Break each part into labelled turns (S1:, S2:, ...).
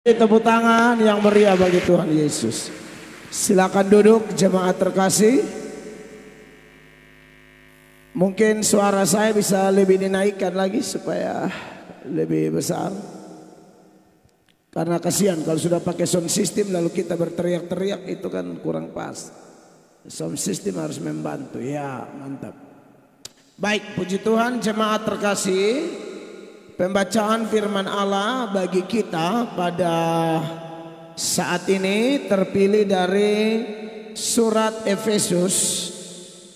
S1: Tepuk tangan yang meriah bagi Tuhan Yesus. Silakan duduk jemaat terkasih. Mungkin suara saya bisa lebih dinaikkan lagi supaya lebih besar. Karena kasihan kalau sudah pakai sound system lalu kita berteriak-teriak itu kan kurang pas. Sound system harus membantu. Ya, mantap. Baik, puji Tuhan jemaat terkasih. Pembacaan firman Allah bagi kita pada saat ini terpilih dari surat Efesus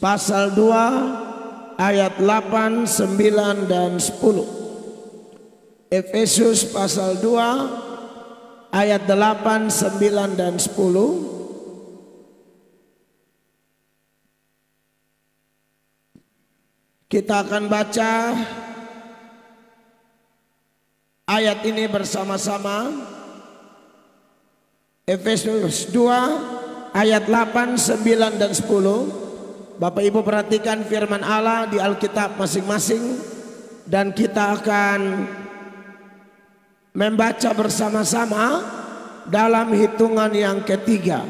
S1: pasal 2 ayat 8, 9 dan 10. Efesus pasal 2 ayat 8, 9 dan 10. Kita akan baca ayat ini bersama-sama. Efesus 2 ayat 8, 9 dan 10. Bapak Ibu perhatikan firman Allah di Alkitab masing-masing dan kita akan membaca bersama-sama dalam hitungan yang ketiga.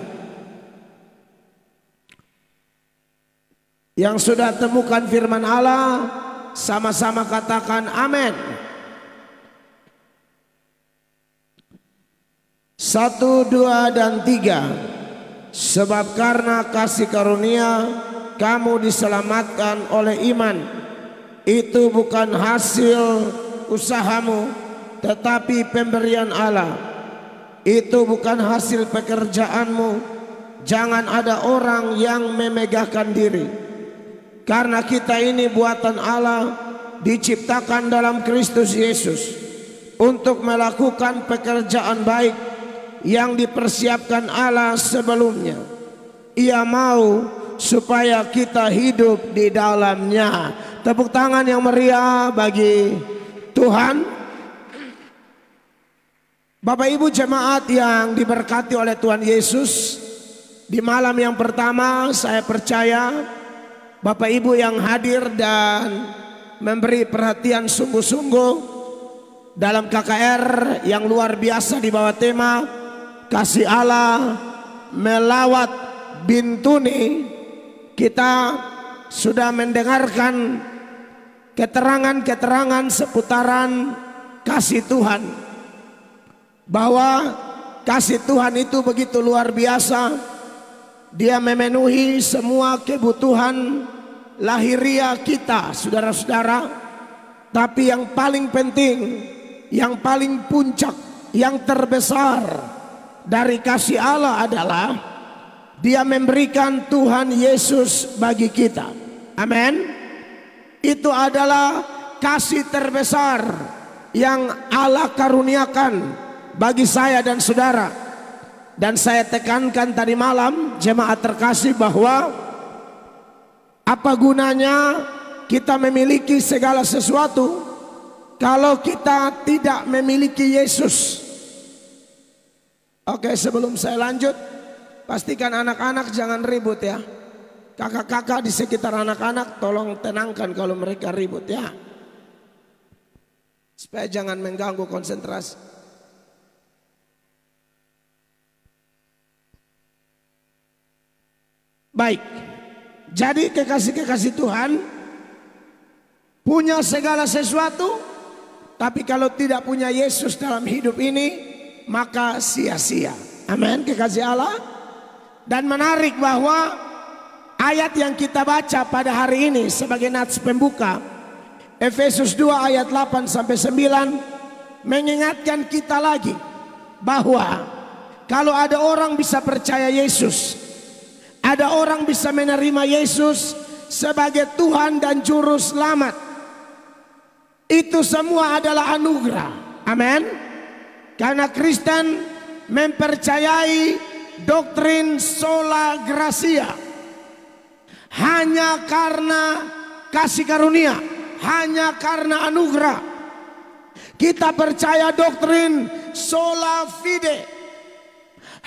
S1: Yang sudah temukan firman Allah sama-sama katakan amin. 1, 2 dan 3. Sebab karena kasih karunia kamu diselamatkan oleh iman. Itu bukan hasil usahamu, tetapi pemberian Allah. Itu bukan hasil pekerjaanmu. Jangan ada orang yang memegahkan diri. Karena kita ini buatan Allah, diciptakan dalam Kristus Yesus untuk melakukan pekerjaan baik yang dipersiapkan Allah sebelumnya. Ia mau supaya kita hidup di dalamnya. Tepuk tangan yang meriah bagi Tuhan. Bapak Ibu jemaat yang diberkati oleh Tuhan Yesus, di malam yang pertama saya percaya Bapak Ibu yang hadir dan memberi perhatian sungguh-sungguh dalam KKR yang luar biasa di bawah tema Kasih Allah Melawat Bintuni. Kita sudah mendengarkan keterangan-keterangan seputaran kasih Tuhan, bahwa kasih Tuhan itu begitu luar biasa. Dia memenuhi semua kebutuhan lahiriah kita, saudara-saudara. Tapi yang paling penting, yang paling puncak, yang terbesar dari kasih Allah adalah Dia memberikan Tuhan Yesus bagi kita. Amin. Itu adalah kasih terbesar yang Allah karuniakan bagi saya dan saudara. Dan saya tekankan tadi malam jemaat terkasih bahwa apa gunanya kita memiliki segala sesuatu kalau kita tidak memiliki Yesus. Oke, sebelum saya lanjut, pastikan anak-anak jangan ribut ya. Kakak-kakak di sekitar anak-anak tolong tenangkan kalau mereka ribut ya, supaya jangan mengganggu konsentrasi. Baik, jadi kekasih-kekasih Tuhan punya segala sesuatu, tapi kalau tidak punya Yesus dalam hidup ini maka sia-sia. Amin, kekasih Allah. Dan menarik bahwa ayat yang kita baca pada hari ini sebagai nats pembuka, Efesus 2 ayat 8 sampai 9, mengingatkan kita lagi bahwa kalau ada orang bisa percaya Yesus, ada orang bisa menerima Yesus sebagai Tuhan dan Juru Selamat, itu semua adalah anugerah. Amin. Karena Kristen mempercayai doktrin sola gratia, hanya karena kasih karunia, hanya karena anugerah. Kita percaya doktrin sola fide,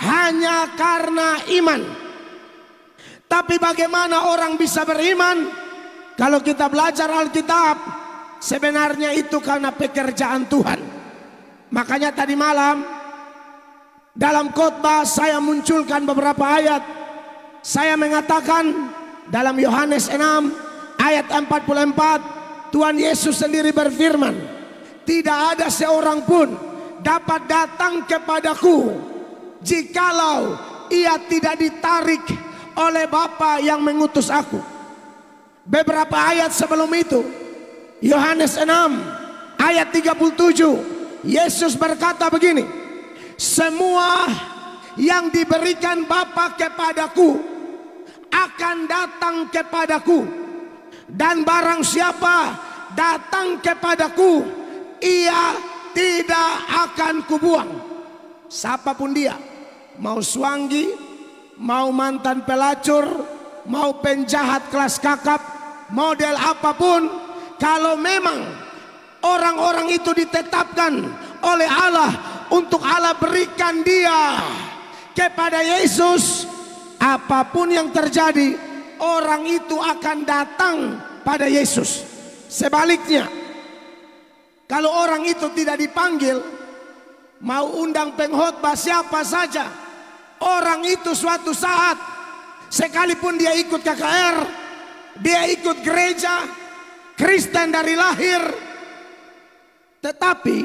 S1: hanya karena iman. Tapi bagaimana orang bisa beriman? Kalau kita belajar Alkitab, sebenarnya itu karena pekerjaan Tuhan. Makanya tadi malam Dalam khotbah saya munculkan beberapa ayat. Saya mengatakan dalam Yohanes 6 ayat 44, Tuhan Yesus sendiri berfirman, tidak ada seorang pun dapat datang kepadaku jikalau ia tidak ditarik oleh Bapa yang mengutus aku. Beberapa ayat sebelum itu, Yohanes 6 ayat 37, Yesus berkata begini, semua yang diberikan Bapa kepadaku akan datang kepadaku, dan barang siapa datang kepadaku, ia tidak akan kubuang. Siapapun dia, mau suanggi, mau mantan pelacur, mau penjahat kelas kakap, model apapun, kalau memang orang-orang itu ditetapkan oleh Allah untuk Allah berikan dia kepada Yesus, apapun yang terjadi, orang itu akan datang pada Yesus. Sebaliknya, kalau orang itu tidak dipanggil, mau undang pengkhotbah siapa saja, orang itu suatu saat, sekalipun dia ikut KKR, dia ikut gereja Kristen dari lahir, tetapi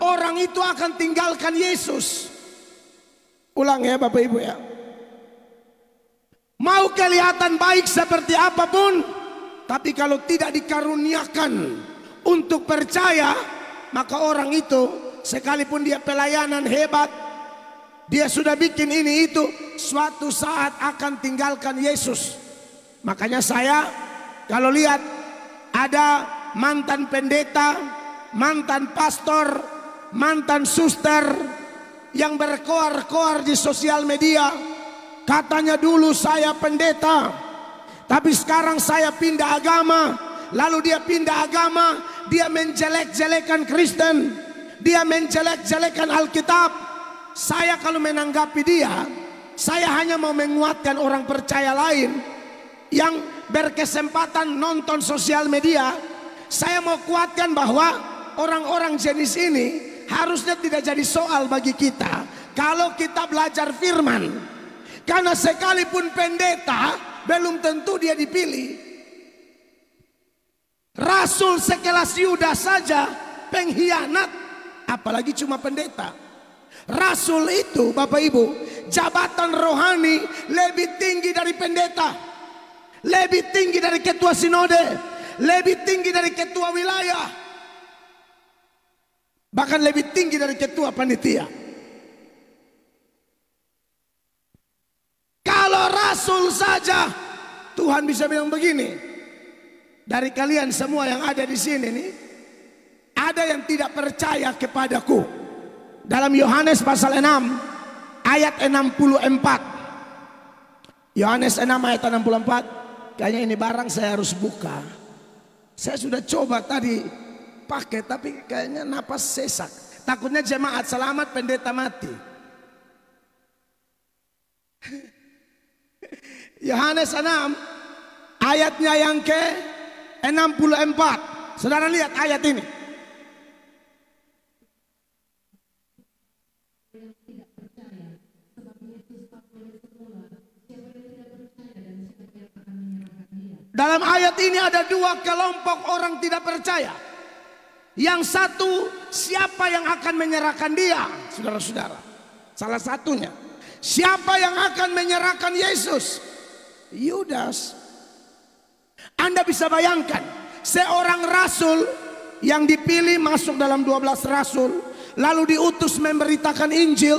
S1: orang itu akan tinggalkan Yesus. Ulang ya Bapak Ibu ya. Mau kelihatan baik seperti apapun, tapi kalau tidak dikaruniakan untuk percaya, maka orang itu sekalipun dia pelayanan hebat, dia sudah bikin ini itu, suatu saat akan tinggalkan Yesus. Makanya saya kalau lihat ada mantan pendeta, mantan pastor, mantan suster yang berkoar-koar di sosial media, katanya dulu saya pendeta, tapi sekarang saya pindah agama. Lalu dia pindah agama, dia menjelek-jelekan Kristen, dia menjelek-jelekan Alkitab. Saya kalau menanggapi dia, saya hanya mau menguatkan orang percaya lain yang berkesempatan nonton sosial media. Saya mau kuatkan bahwa orang-orang jenis ini harusnya tidak jadi soal bagi kita kalau kita belajar firman. Karena sekalipun pendeta belum tentu dia dipilih. Rasul sekelas Yudas saja pengkhianat, apalagi cuma pendeta. Rasul itu Bapak Ibu, jabatan rohani lebih tinggi dari pendeta, lebih tinggi dari ketua sinode, lebih tinggi dari ketua wilayah, bahkan lebih tinggi dari ketua panitia. Kalau rasul saja Tuhan bisa bilang begini, dari kalian semua yang ada di sini nih, ada yang tidak percaya kepadaku. Dalam Yohanes pasal 6 ayat 64. Yohanes 6 ayat 64. Kayaknya ini barang saya harus buka. Saya sudah coba tadi pakai, tapi kayaknya napas sesak. Takutnya jemaat selamat pendeta mati. Yohanes 6 ayatnya yang ke 64. Saudara lihat ayat ini. Dalam ayat ini ada dua kelompok orang tidak percaya. Yang satu, siapa yang akan menyerahkan dia? Saudara-saudara, salah satunya, siapa yang akan menyerahkan Yesus? Yudas. Anda bisa bayangkan, seorang rasul yang dipilih masuk dalam 12 rasul, lalu diutus memberitakan Injil,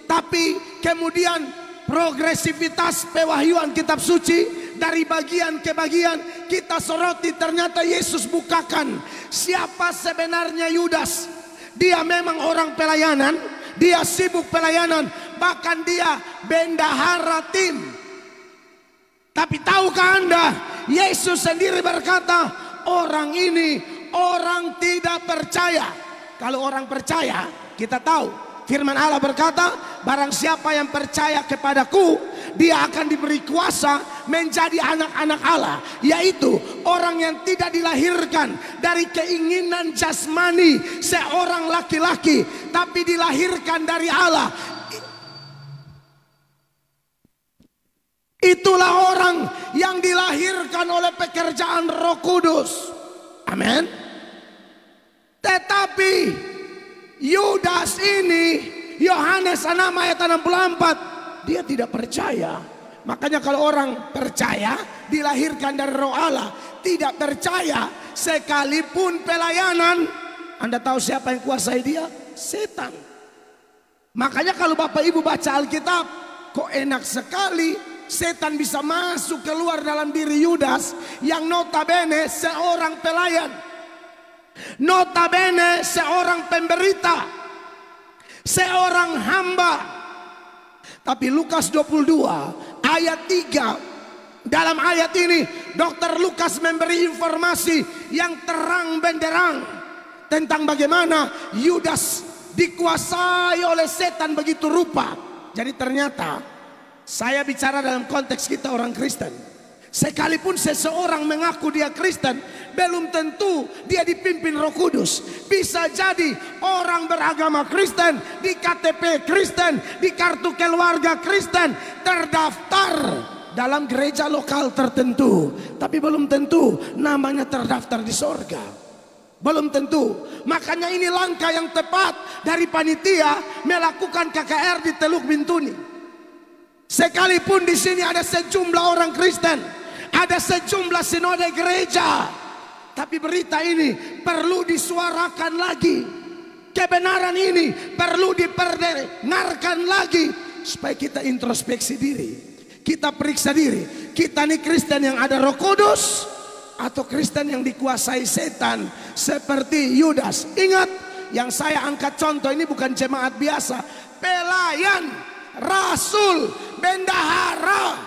S1: tapi kemudian progresivitas pewahyuan kitab suci, dari bagian ke bagian kita soroti, ternyata Yesus bukakan siapa sebenarnya Yudas. Dia memang orang pelayanan, dia sibuk pelayanan, bahkan dia bendahara tim. Tapi tahukah Anda, Yesus sendiri berkata, orang ini orang tidak percaya. Kalau orang percaya, kita tahu firman Allah berkata, barang siapa yang percaya kepadaku, dia akan diberi kuasa menjadi anak-anak Allah. Yaitu orang yang tidak dilahirkan dari keinginan jasmani seorang laki-laki, tapi dilahirkan dari Allah. Itulah orang yang dilahirkan oleh pekerjaan Roh Kudus. Amin. Tetapi Yudas ini, Yohanes 6 ayat 64, dia tidak percaya. Makanya kalau orang percaya dilahirkan dari Roh Allah, tidak percaya sekalipun pelayanan, Anda tahu siapa yang kuasai dia? Setan. Makanya kalau Bapak Ibu baca Alkitab, kok enak sekali setan bisa masuk keluar dalam diri Yudas yang notabene seorang pelayan, notabene seorang pemberita, seorang hamba. Tapi Lukas 22 ayat 3, dalam ayat ini Dr. Lukas memberi informasi yang terang benderang tentang bagaimana Yudas dikuasai oleh setan begitu rupa. Jadi ternyata saya bicara dalam konteks kita orang Kristen. Sekalipun seseorang mengaku dia Kristen, belum tentu dia dipimpin Roh Kudus. Bisa jadi orang beragama Kristen, di KTP Kristen, di kartu keluarga Kristen, terdaftar dalam gereja lokal tertentu, tapi belum tentu namanya terdaftar di sorga. Belum tentu. Makanya ini langkah yang tepat dari panitia melakukan KKR di Teluk Bintuni. Sekalipun di sini ada sejumlah orang Kristen, ada sejumlah sinode gereja, tapi berita ini perlu disuarakan lagi. Kebenaran ini perlu diperdengarkan lagi supaya kita introspeksi diri, kita periksa diri. Kita nih Kristen yang ada Roh Kudus atau Kristen yang dikuasai setan seperti Yudas. Ingat, yang saya angkat contoh ini bukan jemaat biasa, pelayan, rasul, bendahara,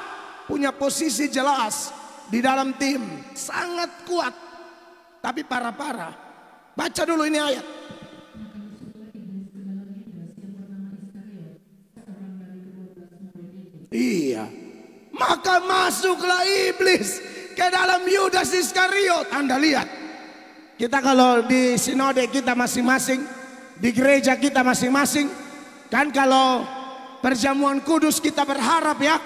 S1: punya posisi jelas di dalam tim, sangat kuat. Tapi parah-parah. Baca dulu ini ayat. Iya. Maka masuklah iblis ke dalam Yudas Iskariot. Anda lihat, kita kalau di sinode kita masing-masing, di gereja kita masing-masing, kan kalau perjamuan kudus kita berharap ya,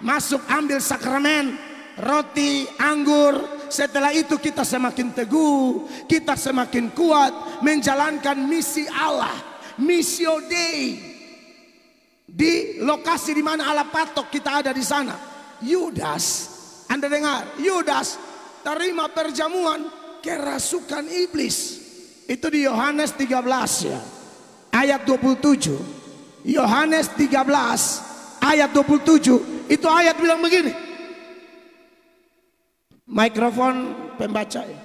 S1: masuk ambil sakramen, roti, anggur. Setelah itu kita semakin teguh, kita semakin kuat menjalankan misi Allah, Missio Dei. Di lokasi di mana Allah patok kita ada di sana. Yudas, Anda dengar, Yudas terima perjamuan kerasukan iblis. Itu di Yohanes 13 ya, ayat 27. Yohanes 13 ayat 27. Itu ayat bilang begini. Mikrofon pembaca ya.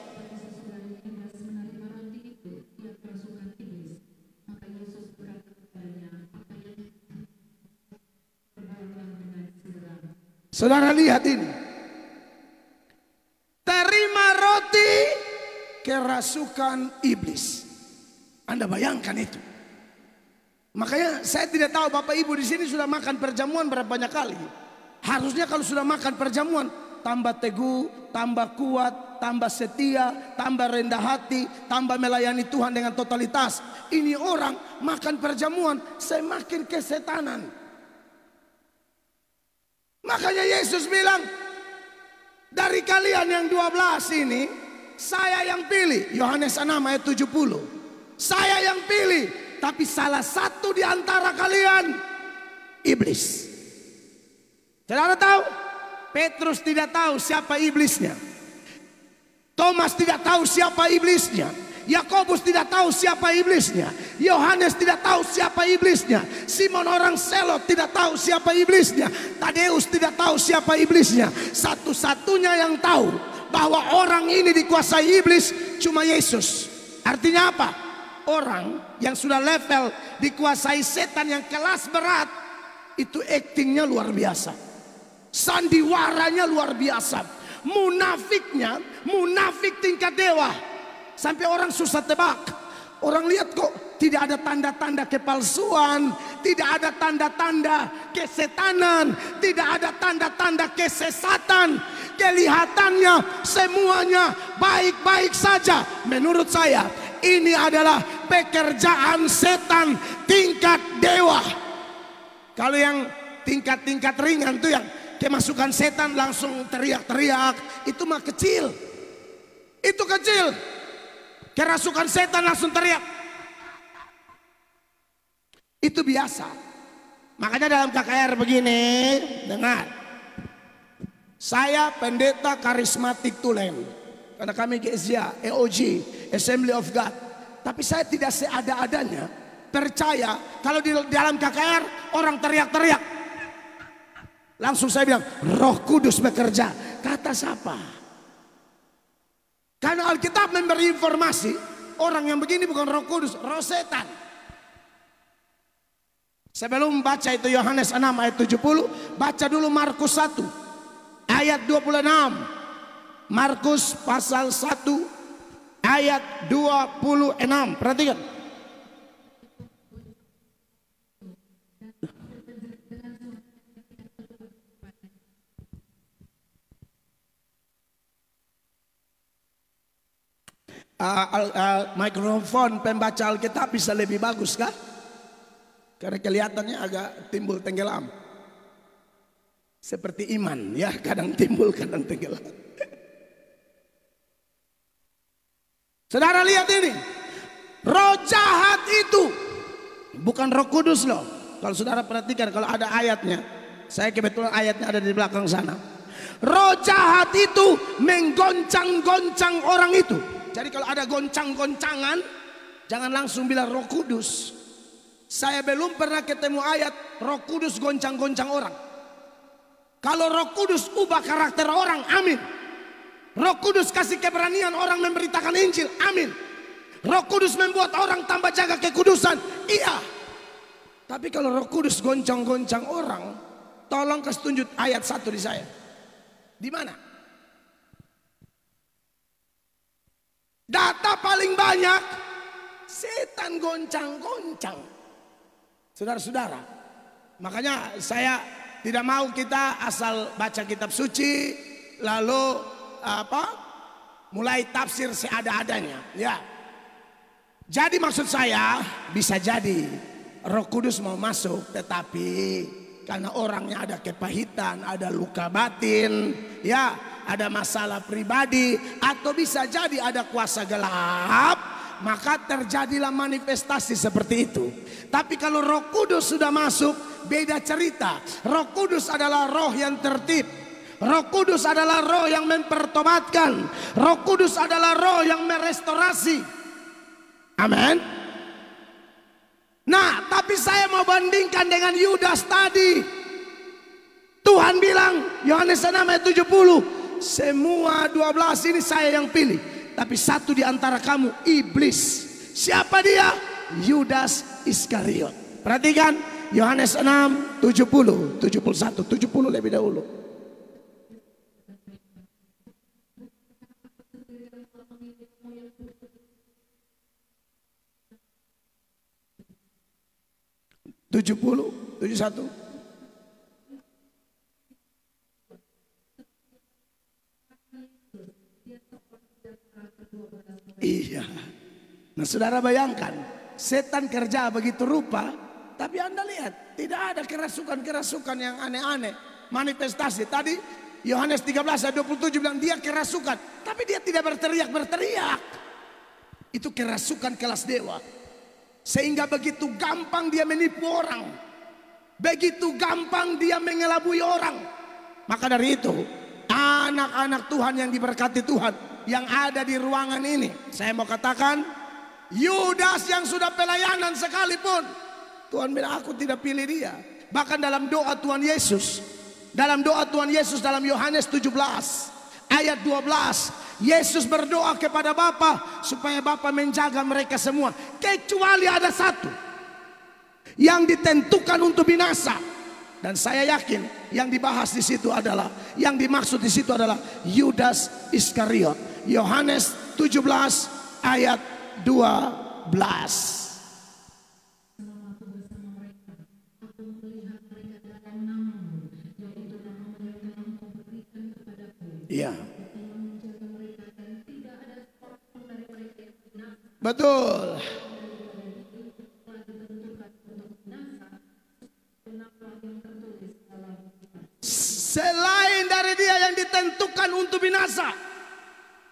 S1: Saudara lihat ini. Terima roti kerasukan iblis. Anda bayangkan itu. Makanya saya tidak tahu Bapak Ibu di sini sudah makan perjamuan berapa banyak kali. Harusnya kalau sudah makan perjamuan, tambah teguh, tambah kuat, tambah setia, tambah rendah hati, tambah melayani Tuhan dengan totalitas. Ini orang makan perjamuan semakin kesetanan. Makanya Yesus bilang, dari kalian yang 12 ini, saya yang pilih. Yohanes 6 ayat 70. Saya yang pilih, tapi salah satu di antara kalian iblis. Saudara tahu? Petrus tidak tahu siapa iblisnya. Thomas tidak tahu siapa iblisnya. Yakobus tidak tahu siapa iblisnya. Yohanes tidak tahu siapa iblisnya. Simon orang Selot tidak tahu siapa iblisnya. Tadeus tidak tahu siapa iblisnya. Satu-satunya yang tahu bahwa orang ini dikuasai iblis cuma Yesus. Artinya apa? Orang yang sudah level dikuasai setan yang kelas berat, itu aktingnya luar biasa, sandiwaranya luar biasa, munafiknya munafik tingkat dewa. Sampai orang susah tebak. Orang lihat kok tidak ada tanda-tanda kepalsuan, tidak ada tanda-tanda kesetanan, tidak ada tanda-tanda kesesatan. Kelihatannya semuanya baik-baik saja. Menurut saya ini adalah pekerjaan setan tingkat dewa. Kalau yang tingkat-tingkat ringan tuh yang kemasukan setan langsung teriak-teriak. Itu mah kecil. Itu kecil. Kerasukan setan langsung teriak. Itu biasa. Makanya dalam KKR begini, dengar. Saya pendeta karismatik Tulen. Karena kami GSJ, EOG, Assembly of God. Tapi saya tidak seada-adanya percaya kalau di dalam KKR orang teriak-teriak. Langsung saya bilang, Roh Kudus bekerja. Kata siapa? Karena Alkitab memberi informasi, orang yang begini bukan Roh Kudus, roh setan. Sebelum baca itu Yohanes 6 ayat 70, baca dulu Markus 1 ayat 26. Markus pasal 1 ayat 26. Perhatikan. Mikrofon pembaca Alkitab bisa lebih bagus kah? Karena kelihatannya agak timbul tenggelam. Seperti iman ya, kadang timbul kadang tenggelam. Saudara lihat ini. Roh jahat itu bukan Roh Kudus loh. Kalau saudara perhatikan, kalau ada ayatnya, saya kebetulan ayatnya ada di belakang sana. Roh jahat itu menggoncang-goncang orang itu. Jadi kalau ada goncang-goncangan, jangan langsung bilang Roh Kudus. Saya belum pernah ketemu ayat Roh Kudus goncang-goncang orang. Kalau Roh Kudus ubah karakter orang, amin. Roh Kudus kasih keberanian orang memberitakan Injil, amin. Roh Kudus membuat orang tambah jaga kekudusan, iya. Tapi kalau Roh Kudus goncang-goncang orang, tolong kasih tunjuk ayat 1 di saya. Di mana? Data paling banyak setan goncang-goncang. Saudara-saudara, makanya saya tidak mau kita asal baca kitab suci lalu mulai tafsir seada-adanya, ya. Jadi maksud saya bisa jadi Roh Kudus mau masuk, tetapi karena orangnya ada kepahitan, ada luka batin, ya, ada masalah pribadi, atau bisa jadi ada kuasa gelap, maka terjadilah manifestasi seperti itu. Tapi kalau Roh Kudus sudah masuk, beda cerita. Roh Kudus adalah roh yang tertib. Roh Kudus adalah roh yang mempertobatkan. Roh Kudus adalah roh yang merestorasi. Amin. Nah, tapi saya mau bandingkan dengan Yudas tadi. Tuhan bilang, Yohanes 6 ayat 70, semua 12 ini saya yang pilih, tapi satu di antara kamu iblis. Siapa dia? Yudas Iskariot. Perhatikan Yohanes 6 70, 71, 70 lebih dahulu. Tujuh puluh, 71. Iya. Nah, saudara bayangkan, setan kerja begitu rupa, tapi Anda lihat tidak ada kerasukan-kerasukan yang aneh-aneh, manifestasi. Tadi Yohanes 13 ayat 27 bilang dia kerasukan, tapi dia tidak berteriak-berteriak. Itu kerasukan kelas dewa. Sehingga begitu gampang dia menipu orang, begitu gampang dia mengelabui orang. Maka dari itu, anak-anak Tuhan yang diberkati Tuhan yang ada di ruangan ini, saya mau katakan, Yudas yang sudah pelayanan sekalipun, Tuhan bilang aku tidak pilih dia. Bahkan dalam doa Tuhan Yesus, dalam Yohanes 17 ayat 12, Yesus berdoa kepada Bapa supaya Bapa menjaga mereka semua, kecuali ada satu yang ditentukan untuk binasa. Dan saya yakin yang dibahas di situ adalah, yang dimaksud di situ adalah Yudas Iskariot. Yohanes 17 ayat 12. Iya. Betul. selain dari dia yang ditentukan untuk binasa.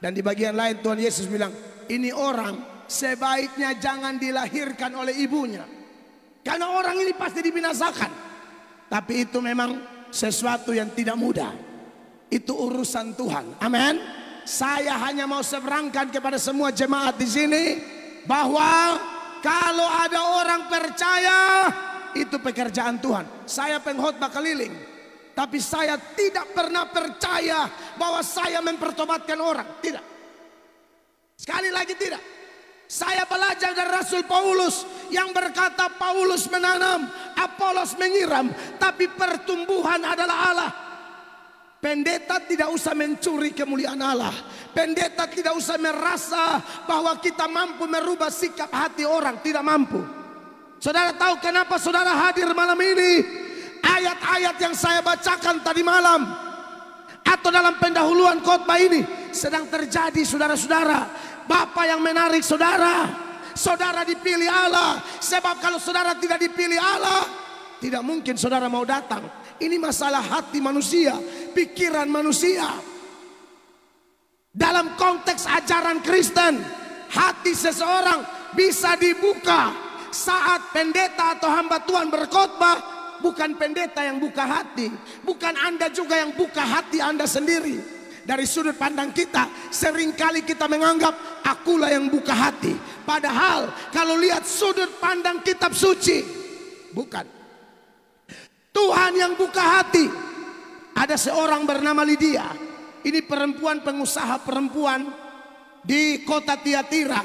S1: Dan di bagian lain Tuhan Yesus bilang, ini orang sebaiknya jangan dilahirkan oleh ibunya, karena orang ini pasti dibinasakan. Tapi itu memang sesuatu yang tidak mudah. Itu urusan Tuhan. Amin. Saya hanya mau seberangkan kepada semua jemaat di sini bahwa kalau ada orang percaya, itu pekerjaan Tuhan. Saya pengkhotbah keliling, tapi saya tidak pernah percaya bahwa saya mempertobatkan orang. Tidak. Sekali lagi tidak. Saya belajar dari Rasul Paulus yang berkata, Paulus menanam, Apolos menyiram, tapi pertumbuhan adalah Allah. Pendeta tidak usah mencuri kemuliaan Allah. Pendeta tidak usah merasa bahwa kita mampu merubah sikap hati orang. Tidak mampu. Saudara tahu kenapa saudara hadir malam ini? Ayat-ayat yang saya bacakan tadi malam atau dalam pendahuluan khotbah ini sedang terjadi, saudara-saudara. Bapa yang menarik saudara, saudara dipilih Allah. Sebab kalau saudara tidak dipilih Allah, tidak mungkin saudara mau datang. Ini masalah hati manusia, pikiran manusia. Dalam konteks ajaran Kristen, hati seseorang bisa dibuka saat pendeta atau hamba Tuhan berkhotbah. Bukan pendeta yang buka hati, bukan Anda juga yang buka hati Anda sendiri. Dari sudut pandang kita, seringkali kita menganggap akulah yang buka hati. Padahal kalau lihat sudut pandang kitab suci, bukan. Tuhan yang buka hati. Ada seorang bernama Lydia. Ini perempuan pengusaha perempuan di kota Tiatira.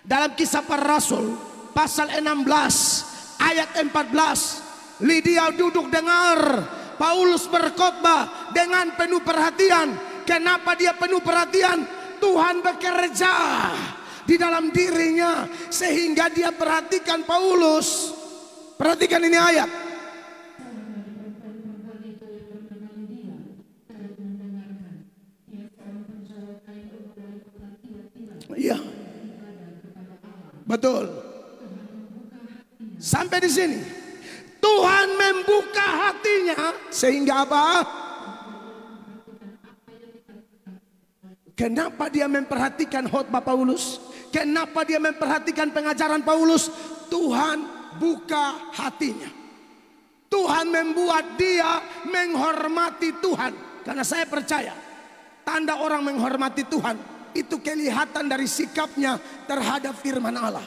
S1: Dalam Kisah Para Rasul pasal 16 ayat 14, Lydia duduk dengar Paulus berkhotbah dengan penuh perhatian. Kenapa dia penuh perhatian? Tuhan bekerja di dalam dirinya sehingga dia perhatikan Paulus. Perhatikan ini ayat. Iya, betul. Sampai di sini Tuhan membuka hatinya sehingga apa? Kenapa dia memperhatikan khotbah Paulus? Kenapa dia memperhatikan pengajaran Paulus? Tuhan buka hatinya. Tuhan membuat dia menghormati Tuhan. Karena saya percaya tanda orang menghormati Tuhan itu kelihatan dari sikapnya terhadap firman Allah.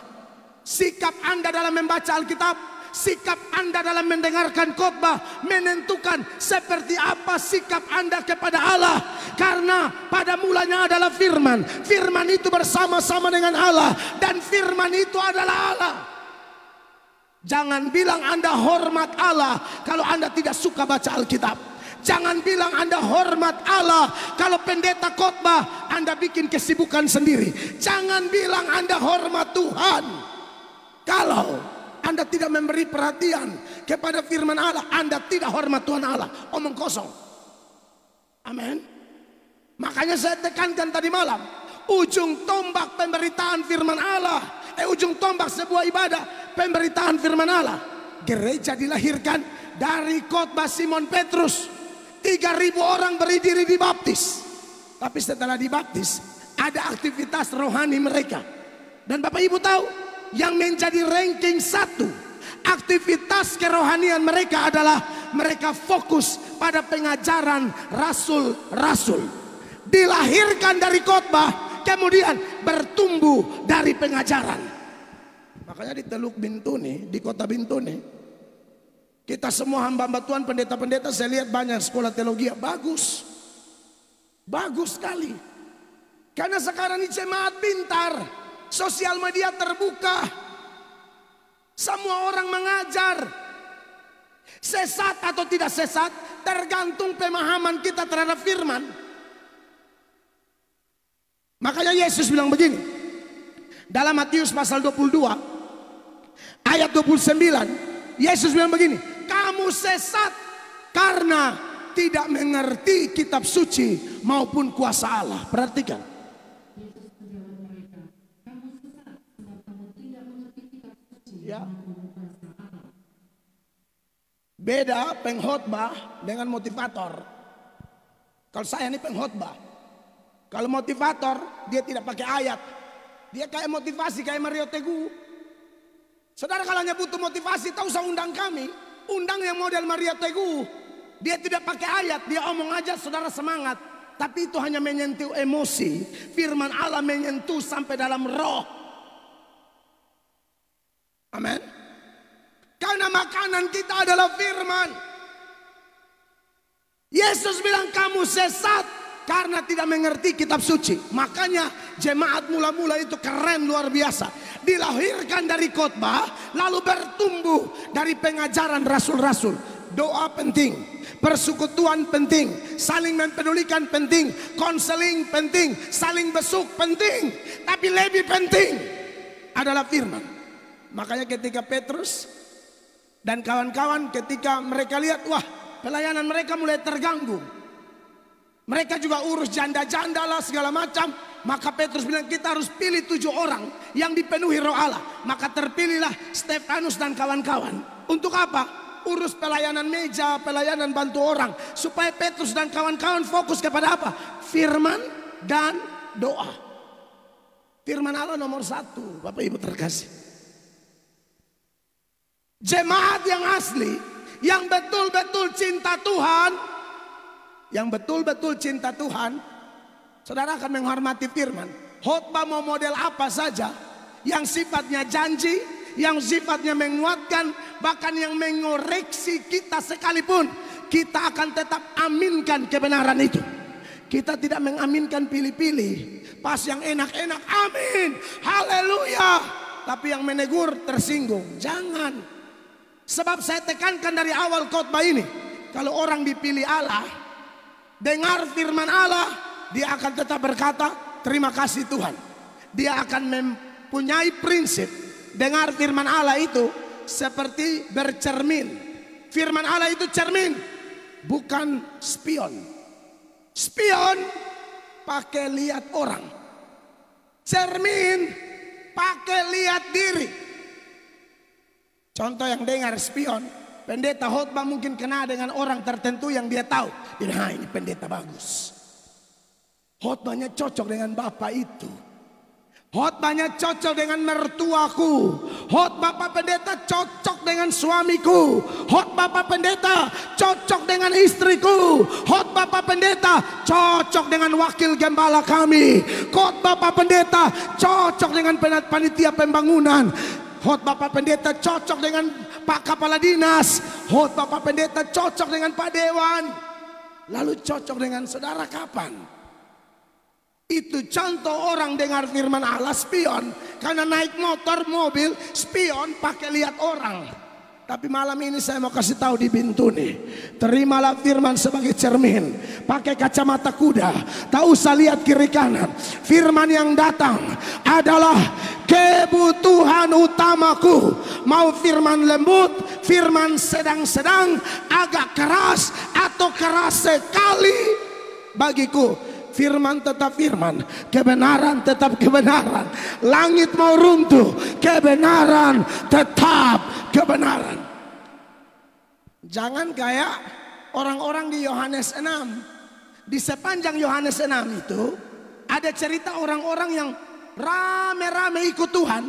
S1: Sikap Anda dalam membaca Alkitab, sikap Anda dalam mendengarkan khotbah menentukan seperti apa sikap Anda kepada Allah. Karena pada mulanya adalah firman. Firman itu bersama-sama dengan Allah, dan firman itu adalah Allah. Jangan bilang Anda hormat Allah kalau Anda tidak suka baca Alkitab. Jangan bilang Anda hormat Allah kalau pendeta khotbah Anda bikin kesibukan sendiri. Jangan bilang Anda hormat Tuhan kalau Anda tidak memberi perhatian kepada firman Allah. Anda tidak hormat Tuhan Allah. Omong kosong. Amin. Makanya saya tekankan tadi malam, ujung tombak pemberitaan firman Allah, ujung tombak sebuah ibadah, pemberitaan firman Allah. Gereja dilahirkan dari khotbah Simon Petrus. 3.000 orang berdiri dibaptis. Tapi setelah dibaptis ada aktivitas rohani mereka. Dan Bapak Ibu tahu yang menjadi ranking 1 aktivitas kerohanian mereka adalah mereka fokus pada pengajaran rasul-rasul. Dilahirkan dari khotbah, kemudian bertumbuh dari pengajaran. Makanya di Teluk Bintuni, di kota Bintuni, kita semua hamba-hamba Tuhan, pendeta-pendeta, saya lihat banyak sekolah teologi. Bagus. Bagus sekali. Karena sekarang ini jemaat pintar. Sosial media terbuka. Semua orang mengajar. Sesat atau tidak sesat tergantung pemahaman kita terhadap firman. Makanya Yesus bilang begini. Dalam Matius pasal 22 ayat 29, Yesus bilang begini. Kamu sesat karena tidak mengerti kitab suci maupun kuasa Allah. Perhatikan. Ya. Beda pengkhotbah dengan motivator. Kalau saya ini pengkhotbah. Kalau motivator dia tidak pakai ayat. Dia kayak motivasi kayak Mario Teguh. Saudara kalau hanya butuh motivasi, tak usah undang kami. Undang yang model Mario Teguh. Dia tidak pakai ayat, dia omong aja saudara semangat. Tapi itu hanya menyentuh emosi. Firman Allah menyentuh sampai dalam roh. Amin. Karena makanan kita adalah firman. Yesus bilang kamu sesat karena tidak mengerti kitab suci. Makanya jemaat mula-mula itu keren luar biasa. Dilahirkan dari khotbah, lalu bertumbuh dari pengajaran rasul-rasul. Doa penting, persekutuan penting, saling mempedulikan penting, konseling penting, saling besuk penting. Tapi lebih penting adalah firman. Makanya ketika Petrus dan kawan-kawan ketika mereka lihat, wah, pelayanan mereka mulai terganggu. Mereka juga urus janda-janda lah segala macam. Maka Petrus bilang kita harus pilih 7 orang yang dipenuhi roh Allah. Maka terpilihlah Stefanus dan kawan-kawan. Untuk apa? Urus pelayanan meja, pelayanan bantu orang. Supaya Petrus dan kawan-kawan fokus kepada apa? Firman dan doa. Firman Allah nomor 1, Bapak Ibu terkasih. Jemaat yang asli, yang betul-betul cinta Tuhan, yang betul-betul cinta Tuhan, saudara akan menghormati firman. Khotbah mau model apa saja, yang sifatnya janji, yang sifatnya menguatkan, bahkan yang mengoreksi kita sekalipun, kita akan tetap aminkan kebenaran itu. Kita tidak mengaminkan pilih-pilih. Pas yang enak-enak, amin, haleluya. Tapi yang menegur tersinggung, jangan. Sebab saya tekankan dari awal khotbah ini, kalau orang dipilih Allah, dengar firman Allah, dia akan tetap berkata, terima kasih Tuhan. Dia akan mempunyai prinsip, dengar firman Allah itu seperti bercermin. Firman Allah itu cermin, bukan spion. Spion pakai lihat orang, cermin pakai lihat diri. Contoh yang dengar spion, pendeta khotbah mungkin kena dengan orang tertentu yang dia tahu. Nah, ini pendeta bagus. Khotbahnya cocok dengan bapak itu. Khotbahnya cocok dengan mertuaku. Khotbah Pak Pendeta cocok dengan suamiku. Khotbah Pak Pendeta cocok dengan istriku. Khotbah Pak Pendeta cocok dengan wakil gembala kami. Khotbah Pak Pendeta cocok dengan panitia pembangunan. Khotbah Pak Pendeta cocok dengan Pak Kepala Dinas. Khotbah Pak Pendeta cocok dengan Pak Dewan. Lalu cocok dengan saudara kapan? Itu contoh orang dengar firman Allah spion. Karena naik motor, mobil, spion pakai lihat orang. Tapi malam ini saya mau kasih tahu di Bintuni, terimalah firman sebagai cermin. Pakai kacamata kuda, tak usah lihat kiri kanan. Firman yang datang adalah kebutuhan utamaku. Mau firman lembut, firman sedang-sedang, agak keras, atau keras sekali, bagiku firman tetap firman, kebenaran tetap kebenaran. Langit mau runtuh, kebenaran tetap kebenaran. Jangan kayak orang-orang di Yohanes 6. Di sepanjang Yohanes 6 itu ada cerita orang-orang yang rame-rame ikut Tuhan.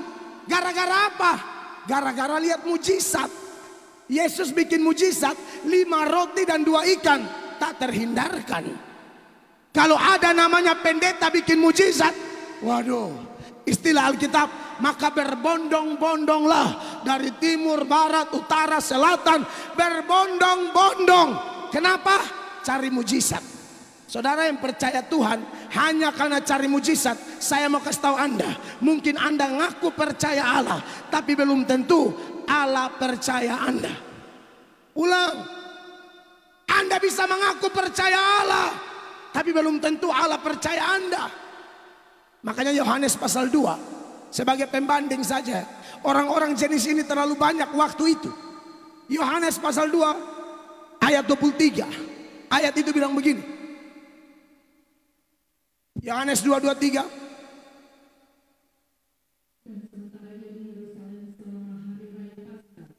S1: Gara-gara apa? Gara-gara lihat mujizat. Yesus bikin mujizat, 5 roti dan 2 ikan, tak terhindarkan. Kalau ada namanya pendeta bikin mujizat, waduh, istilah Alkitab, maka berbondong-bondonglah dari timur, barat, utara, selatan, berbondong-bondong. Kenapa? Cari mujizat. Saudara yang percaya Tuhan hanya karena cari mujizat, saya mau kasih tahu Anda, mungkin Anda ngaku percaya Allah, tapi belum tentu Allah percaya Anda. Ulang, Anda bisa mengaku percaya Allah, tapi belum tentu Allah percaya Anda. Makanya Yohanes pasal 2 sebagai pembanding saja, orang-orang jenis ini terlalu banyak waktu itu. Yohanes pasal 2 ayat 23, ayat itu bilang begini. Yohanes 2:23.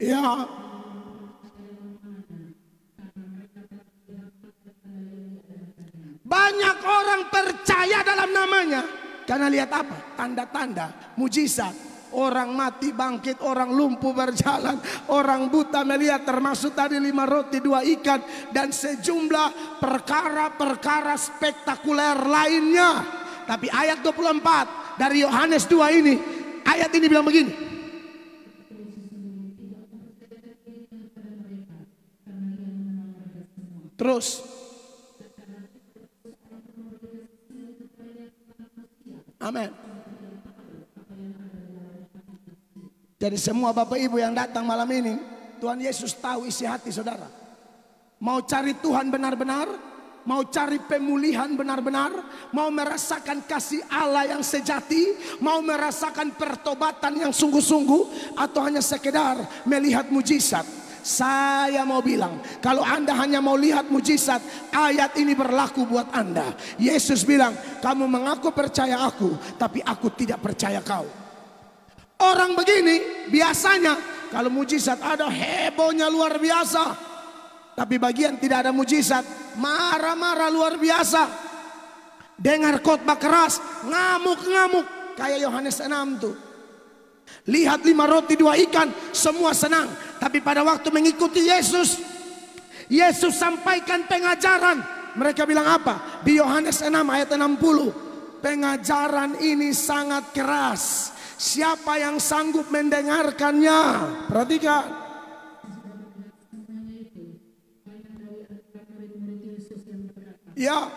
S1: Ya. Banyak orang percaya dalam namanya karena lihat apa? Tanda-tanda, mujizat. Orang mati bangkit, orang lumpuh berjalan, orang buta melihat, termasuk tadi 5 roti 2 ikan dan sejumlah perkara-perkara spektakuler lainnya. Tapi ayat 24 dari Yohanes 2 ini, ayat ini bilang begini. Terus amin. Jadi semua Bapak Ibu yang datang malam ini, Tuhan Yesus tahu isi hati saudara. Mau cari Tuhan benar-benar, mau cari pemulihan benar-benar, mau merasakan kasih Allah yang sejati, mau merasakan pertobatan yang sungguh-sungguh, atau hanya sekedar melihat mujizat. Saya mau bilang, kalau Anda hanya mau lihat mujizat, ayat ini berlaku buat Anda. Yesus bilang, kamu mengaku percaya aku, tapi aku tidak percaya kau. Orang begini biasanya kalau mujizat ada hebohnya luar biasa, tapi bagian tidak ada mujizat marah-marah luar biasa. Dengar khotbah keras, ngamuk-ngamuk kayak Yohanes 6 tuh. Lihat 5 roti 2 ikan, semua senang. Tapi pada waktu mengikuti Yesus, Yesus sampaikan pengajaran. Mereka bilang apa? Di Yohanes 6 ayat 60. Pengajaran ini sangat keras. Siapa yang sanggup mendengarkannya? Perhatikan. Ya.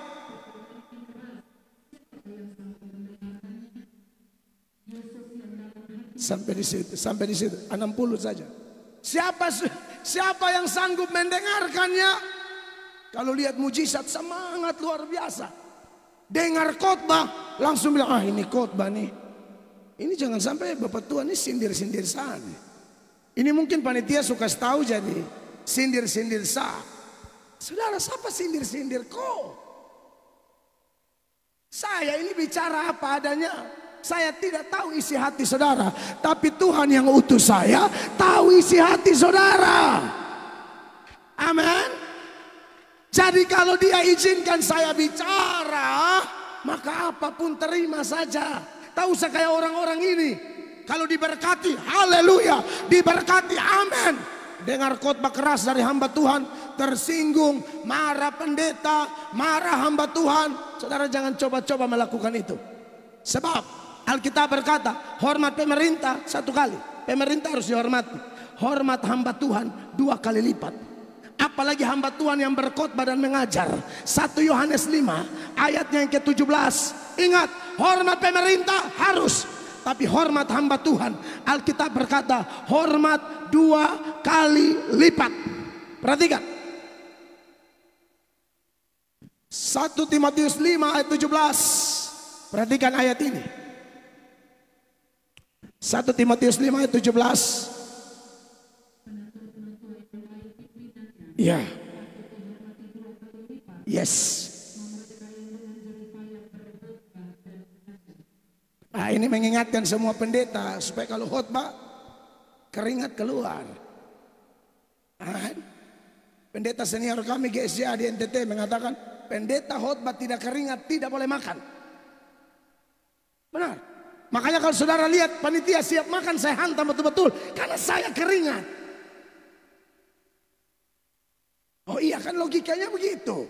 S1: Sampai di situ, 60 saja. Siapa yang sanggup mendengarkannya? Kalau lihat mujizat semangat luar biasa. Dengar khotbah langsung bilang, ah ini khotbah nih. Ini jangan sampai Bapak Tuhan ini sindir-sindir sana. Ini mungkin panitia suka tahu jadi sindir-sindir sah. Saudara, siapa sindir-sindir kok? Saya ini bicara apa adanya. Saya tidak tahu isi hati saudara, tapi Tuhan yang utus saya tahu isi hati saudara. Amin. Jadi kalau Dia izinkan saya bicara, maka apapun terima saja. Tak usah kayak orang-orang ini. Kalau diberkati, haleluya, diberkati, amin. Dengar khotbah keras dari hamba Tuhan, tersinggung, marah pendeta, marah hamba Tuhan. Saudara jangan coba-coba melakukan itu. Sebab Alkitab berkata, hormat pemerintah 1 kali. Pemerintah harus dihormati. Hormat hamba Tuhan 2 kali lipat. Apalagi hamba Tuhan yang berkhotbah dan mengajar. 1 Yohanes 5 ayatnya yang ke-17. Ingat, hormat pemerintah harus, tapi hormat hamba Tuhan, Alkitab berkata, hormat 2 kali lipat. Perhatikan 1 Timotius 5 ayat 17. Perhatikan ayat ini. 1 Timotius 5 ayat 17. Ya. Yes. Nah, ini mengingatkan semua pendeta supaya kalau khotbah keringat keluar. Pendeta senior kami GSJ di NTT mengatakan, pendeta khotbah tidak keringat tidak boleh makan. Benar. Makanya kalau saudara lihat panitia siap makan, saya hantam betul-betul karena saya keringat. Oh iya, kan logikanya begitu.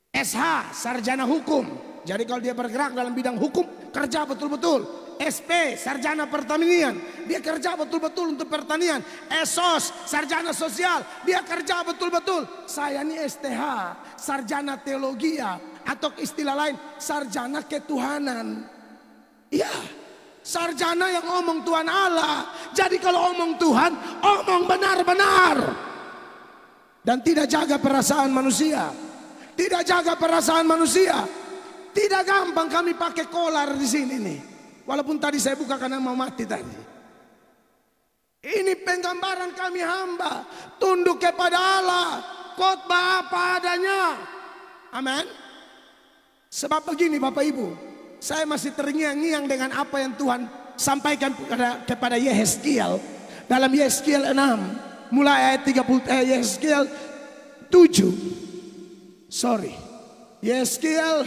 S1: SH, sarjana hukum. Jadi kalau dia bergerak dalam bidang hukum, kerja betul-betul. SP, sarjana pertanian, dia kerja betul-betul untuk pertanian. SOS, sarjana sosial, dia kerja betul-betul. Saya ini STH, sarjana teologia, atau istilah lain, sarjana ketuhanan. Iya, sarjana yang omong Tuhan Allah. Jadi kalau omong Tuhan, omong benar-benar. Dan tidak jaga perasaan manusia. Tidak jaga perasaan manusia. Tidak gampang kami pakai kolar di sini nih. Walaupun tadi saya buka karena mau mati tadi. Ini penggambaran kami hamba. Tunduk kepada Allah. Khotbah apa adanya. Amin. Sebab begini Bapak Ibu. Saya masih terngiang-ngiang dengan apa yang Tuhan sampaikan kepada Yehezkiel. Dalam Yehezkiel 6. Mulai ayat 30, Yehezkiel 7. Sorry. Yeskiel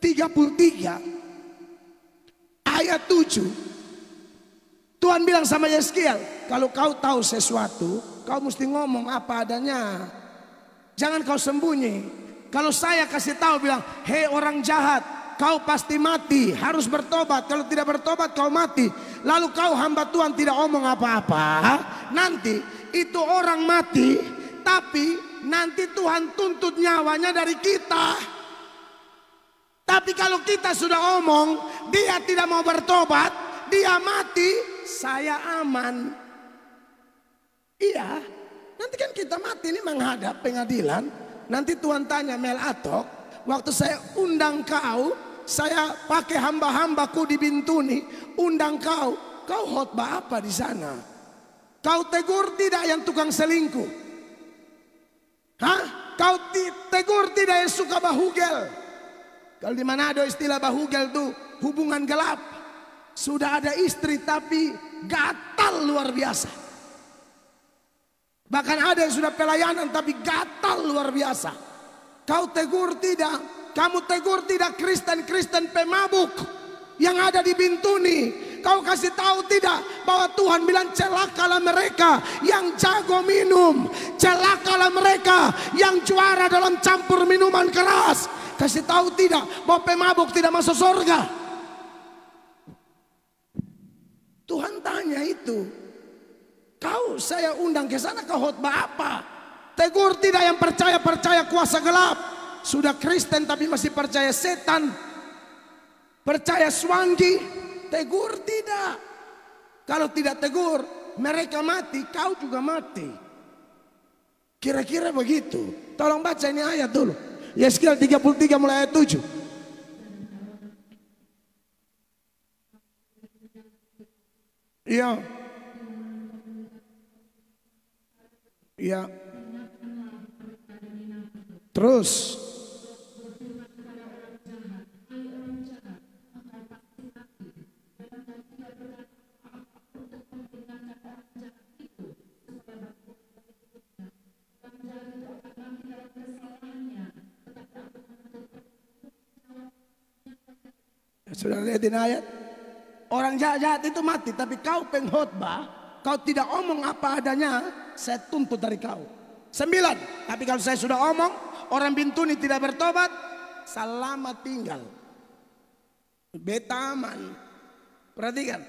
S1: 33 ayat 7. Tuhan bilang sama Yeskiel, kalau kau tahu sesuatu, kau mesti ngomong apa adanya. Jangan kau sembunyi. Kalau saya kasih tahu bilang, hei orang jahat, kau pasti mati, harus bertobat. Kalau tidak bertobat kau mati. Lalu kau hamba Tuhan tidak omong apa-apa. Nanti itu orang mati, tapi nanti Tuhan tuntut nyawanya dari kita. Tapi kalau kita sudah omong, dia tidak mau bertobat, dia mati, saya aman. Iya, nanti kan kita mati ini menghadap pengadilan. Nanti Tuhan tanya, Mel Atok, waktu saya undang kau, saya pakai hamba-hambaku di Bintuni, undang kau khotbah apa di sana? Kau tegur tidak yang tukang selingkuh? Hah? Kau tegur tidak yang suka bahugel? Kalau di Manado istilah bahugel tuh hubungan gelap. Sudah ada istri tapi gatal luar biasa. Bahkan ada yang sudah pelayanan tapi gatal luar biasa. Kau tegur tidak? Kamu tegur tidak Kristen-Kristen pemabuk yang ada di Bintuni? Kau kasih tahu tidak bahwa Tuhan bilang celakalah mereka yang jago minum, celakalah mereka yang juara dalam campur minuman keras. Kasih tahu tidak bahwa pemabuk tidak masuk surga? Tuhan tanya itu. Kau saya undang ke sana ke khotbah apa? Tegur tidak yang percaya kuasa gelap. Sudah Kristen tapi masih percaya setan, percaya swangi. Tegur tidak. Kalau tidak tegur, mereka mati, kau juga mati. Kira-kira begitu. Tolong baca ini ayat dulu. Yeskiel 33 mulai ayat 7. Iya. Iya. Terus. Sudah lihatin ayat. Orang jahat itu mati, tapi kau pengkhotbah, kau tidak omong apa adanya, saya tuntut dari kau. 9. Tapi kalau saya sudah omong, orang Bintuni tidak bertobat, selamat tinggal. Beta aman. Perhatikan.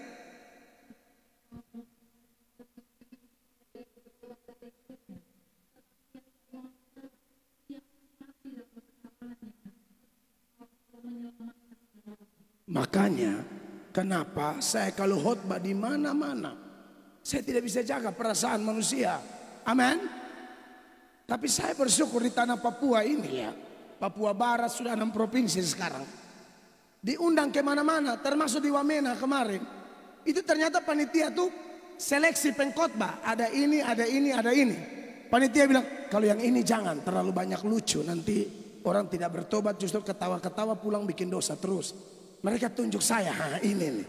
S1: Makanya kenapa saya kalau khotbah di mana-mana, saya tidak bisa jaga perasaan manusia. Amin. Tapi saya bersyukur di tanah Papua ini ya. Papua Barat sudah 6 provinsi sekarang. Diundang ke mana-mana, termasuk di Wamena kemarin. Itu ternyata panitia tuh seleksi pengkhotbah. Ada ini, ada ini, ada ini. Panitia bilang, kalau yang ini jangan, terlalu banyak lucu. Nanti orang tidak bertobat, justru ketawa-ketawa pulang bikin dosa terus. Mereka tunjuk saya, ini nih.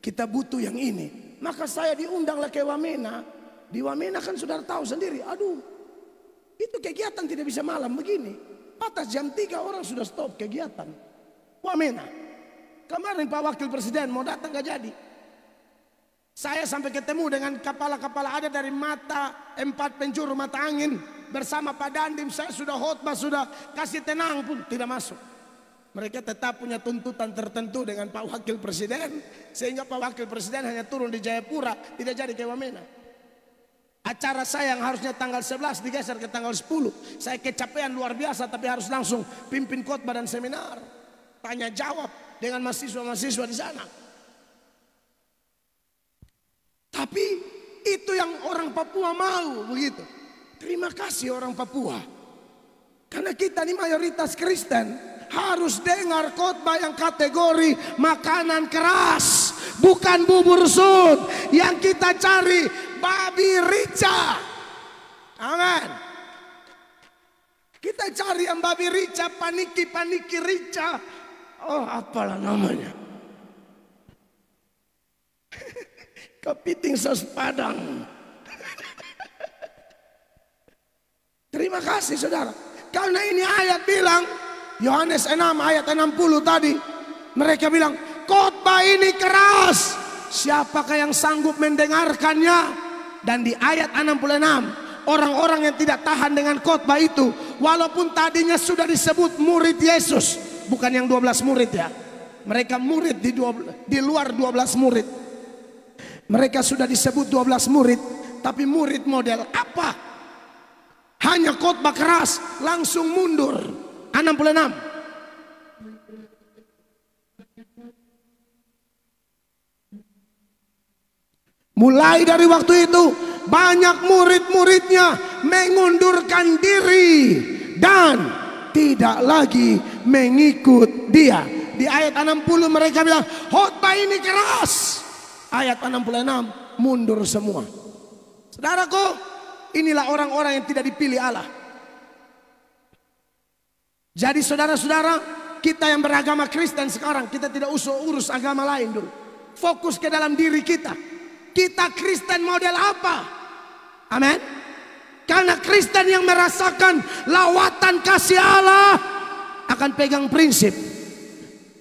S1: Kita butuh yang ini. Maka saya diundanglah ke Wamena. Di Wamena kan saudara tahu sendiri, aduh. Itu kegiatan tidak bisa malam begini. Atas jam 3 orang sudah stop kegiatan. Wamena. Kemarin Pak Wakil Presiden mau datang gak jadi. Saya sampai ketemu dengan kepala-kepala ada dari mata 4 penjuru mata angin. Bersama Pak Dandim, saya sudah khotbah, sudah kasih tenang pun tidak masuk. Mereka tetap punya tuntutan tertentu dengan Pak Wakil Presiden. Sehingga Pak Wakil Presiden hanya turun di Jayapura, tidak jadi ke Wamena. Acara saya yang harusnya tanggal 11 digeser ke tanggal 10. Saya kecapean luar biasa, tapi harus langsung pimpin khotbah dan seminar. Tanya jawab dengan mahasiswa-mahasiswa di sana. Tapi itu yang orang Papua mau begitu. Terima kasih orang Papua. Karena kita ini mayoritas Kristen. Harus dengar khotbah yang kategori makanan keras, bukan bubur sud. Yang kita cari babi rica. Amin. Kita cari yang babi rica, paniki rica. Oh, apalah namanya. Kepiting sos Padang. Terima kasih saudara. Karena ini ayat bilang, Yohanes 6 ayat 60 tadi, mereka bilang khotbah ini keras, siapakah yang sanggup mendengarkannya? Dan di ayat 66, orang-orang yang tidak tahan dengan khotbah itu, walaupun tadinya sudah disebut murid Yesus, bukan yang 12 murid ya, mereka murid di luar 12 murid, mereka sudah disebut 12 murid, tapi murid model apa? Hanya khotbah keras, langsung mundur. 66. Mulai dari waktu itu banyak murid-muridnya mengundurkan diri dan tidak lagi mengikut dia. Di ayat 60 mereka bilang khotbah ini keras. Ayat 66 mundur semua. Saudaraku, inilah orang-orang yang tidak dipilih Allah. Jadi saudara-saudara, kita yang beragama Kristen sekarang, kita tidak usah urus agama lain dulu. Fokus ke dalam diri kita. Kita Kristen model apa? Amin. Karena Kristen yang merasakan lawatan kasih Allah akan pegang prinsip,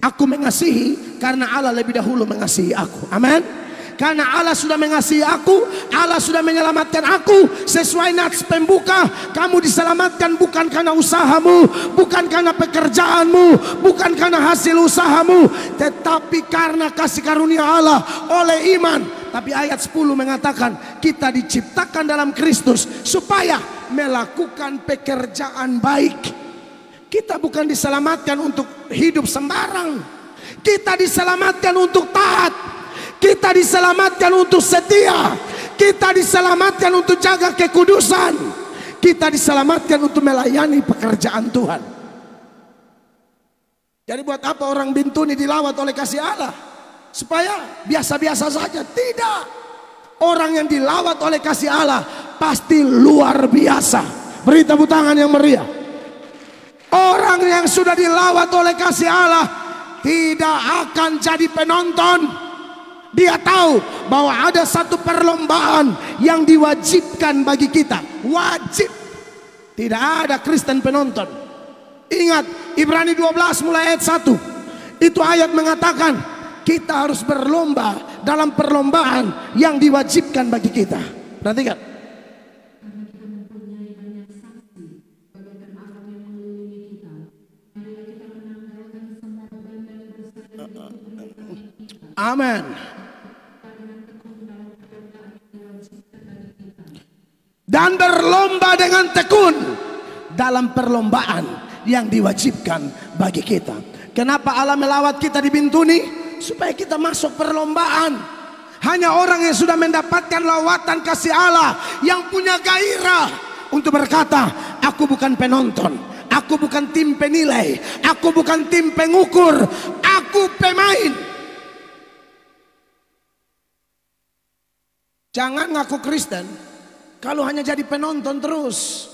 S1: aku mengasihi karena Allah lebih dahulu mengasihi aku. Amin. Karena Allah sudah mengasihi aku, Allah sudah menyelamatkan aku. Sesuai nats pembuka, kamu diselamatkan bukan karena usahamu, bukan karena pekerjaanmu, bukan karena hasil usahamu, tetapi karena kasih karunia Allah oleh iman. Tapi ayat 10 mengatakan kita diciptakan dalam Kristus supaya melakukan pekerjaan baik. Kita bukan diselamatkan untuk hidup sembarang. Kita diselamatkan untuk taat. Kita diselamatkan untuk setia. Kita diselamatkan untuk jaga kekudusan. Kita diselamatkan untuk melayani pekerjaan Tuhan. Jadi buat apa orang Bintuni dilawat oleh kasih Allah? Supaya biasa-biasa saja? Tidak. Orang yang dilawat oleh kasih Allah pasti luar biasa. Beri tepuk tangan yang meriah. Orang yang sudah dilawat oleh kasih Allah tidak akan jadi penonton. Dia tahu bahwa ada satu perlombaan yang diwajibkan bagi kita. Wajib. Tidak ada Kristen penonton. Ingat Ibrani 12 mulai ayat 1. Itu ayat mengatakan kita harus berlomba dalam perlombaan yang diwajibkan bagi kita. Perhatikan. Amin. Dan berlomba dengan tekun dalam perlombaan yang diwajibkan bagi kita. Kenapa Allah melawat kita di Bintuni? Supaya kita masuk perlombaan. Hanya orang yang sudah mendapatkan lawatan kasih Allah yang punya gairah untuk berkata, aku bukan penonton, aku bukan tim penilai, aku bukan tim pengukur, aku pemain. Jangan ngaku Kristen kalau hanya jadi penonton terus.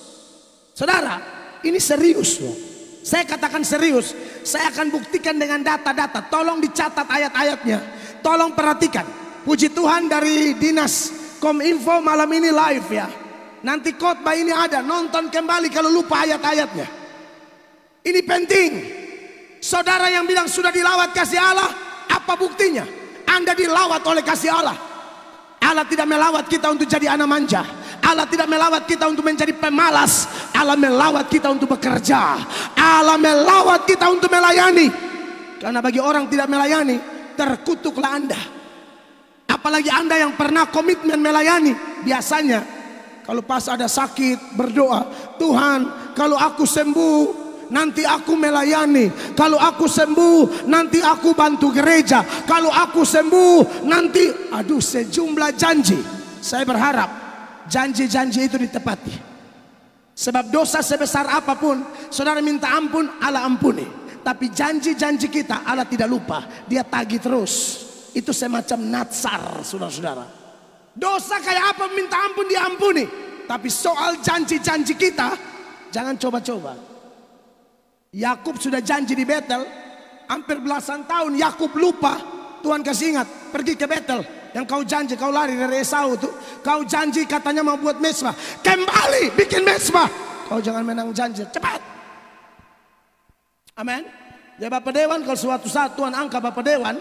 S1: Saudara, ini serius loh. Saya katakan serius. Saya akan buktikan dengan data-data. Tolong dicatat ayat-ayatnya. Tolong perhatikan. Puji Tuhan dari Dinas Kominfo malam ini live ya. Nanti khotbah ini ada. Nonton kembali kalau lupa ayat-ayatnya. Ini penting. Saudara yang bilang sudah dilawat kasih Allah, apa buktinya? Anda dilawat oleh kasih Allah. Allah tidak melawat kita untuk jadi anak manja. Allah tidak melawat kita untuk menjadi pemalas. Allah melawat kita untuk bekerja. Allah melawat kita untuk melayani. Karena bagi orang tidak melayani, terkutuklah Anda. Apalagi Anda yang pernah komitmen melayani. Biasanya kalau pas ada sakit berdoa, Tuhan kalau aku sembuh nanti aku melayani. Kalau aku sembuh nanti aku bantu gereja. Kalau aku sembuh nanti, aduh, sejumlah janji. Saya berharap janji-janji itu ditepati. Sebab dosa sebesar apapun saudara minta ampun, Allah ampuni. Tapi janji-janji kita Allah tidak lupa, dia tagih terus. Itu semacam natsar, saudara-saudara. Dosa kayak apa minta ampun diampuni. Tapi soal janji-janji kita jangan coba-coba. Yakub sudah janji di Betel, hampir belasan tahun Yakub lupa. Tuhan kasih ingat, pergi ke Betel. Yang kau janji, kau lari dari Esau tuh. Kau janji katanya mau buat mezbah. Kembali bikin mezbah. kau jangan menang janji, cepat. Amin. Ya Bapak Dewan, kalau suatu saat Tuhan angkat Bapak Dewan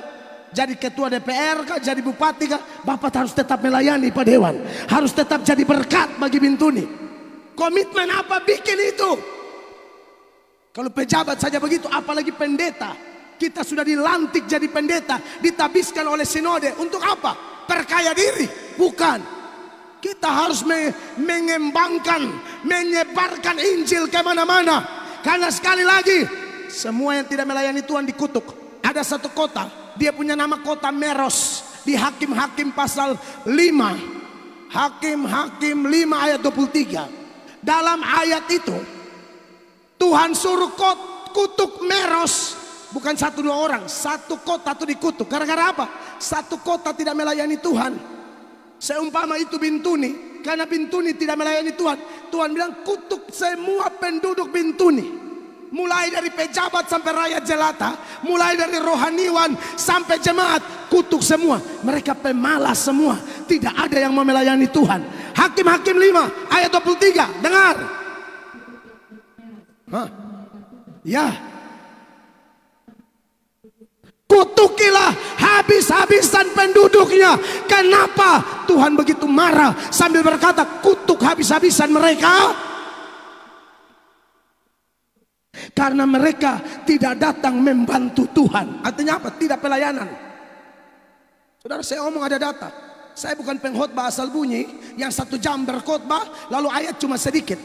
S1: jadi ketua DPR kah, jadi bupati kah, Bapak harus tetap melayani Pak Dewan. Harus tetap jadi berkat bagi Bintuni. Komitmen apa bikin itu? Kalau pejabat saja begitu, apalagi pendeta. Kita sudah dilantik jadi pendeta, ditabiskan oleh sinode. Untuk apa? Perkaya diri? Bukan. Kita harus mengembangkan, menyebarkan Injil kemana-mana. Karena sekali lagi, semua yang tidak melayani Tuhan dikutuk. Ada satu kota, dia punya nama kota Meros. Di Hakim-Hakim pasal 5. Hakim-Hakim 5 ayat 23. Dalam ayat itu Tuhan suruh kutuk Meros. Bukan 1-2 orang, satu kota itu dikutuk. Gara-gara apa? Satu kota tidak melayani Tuhan. Seumpama itu Bintuni, karena Bintuni tidak melayani Tuhan, Tuhan bilang kutuk semua penduduk Bintuni. Mulai dari pejabat sampai rakyat jelata, mulai dari rohaniwan sampai jemaat, kutuk semua. Mereka pemalas semua, tidak ada yang mau melayani Tuhan. Hakim-Hakim 5 ayat 23, dengar. Ya, kutukilah habis-habisan penduduknya. Kenapa Tuhan begitu marah sambil berkata kutuk habis-habisan mereka? Karena mereka tidak datang membantu Tuhan. Artinya apa? Tidak pelayanan. Saudara, saya omong ada data. Saya bukan pengkhotbah asal bunyi yang 1 jam berkhotbah lalu ayat cuma sedikit.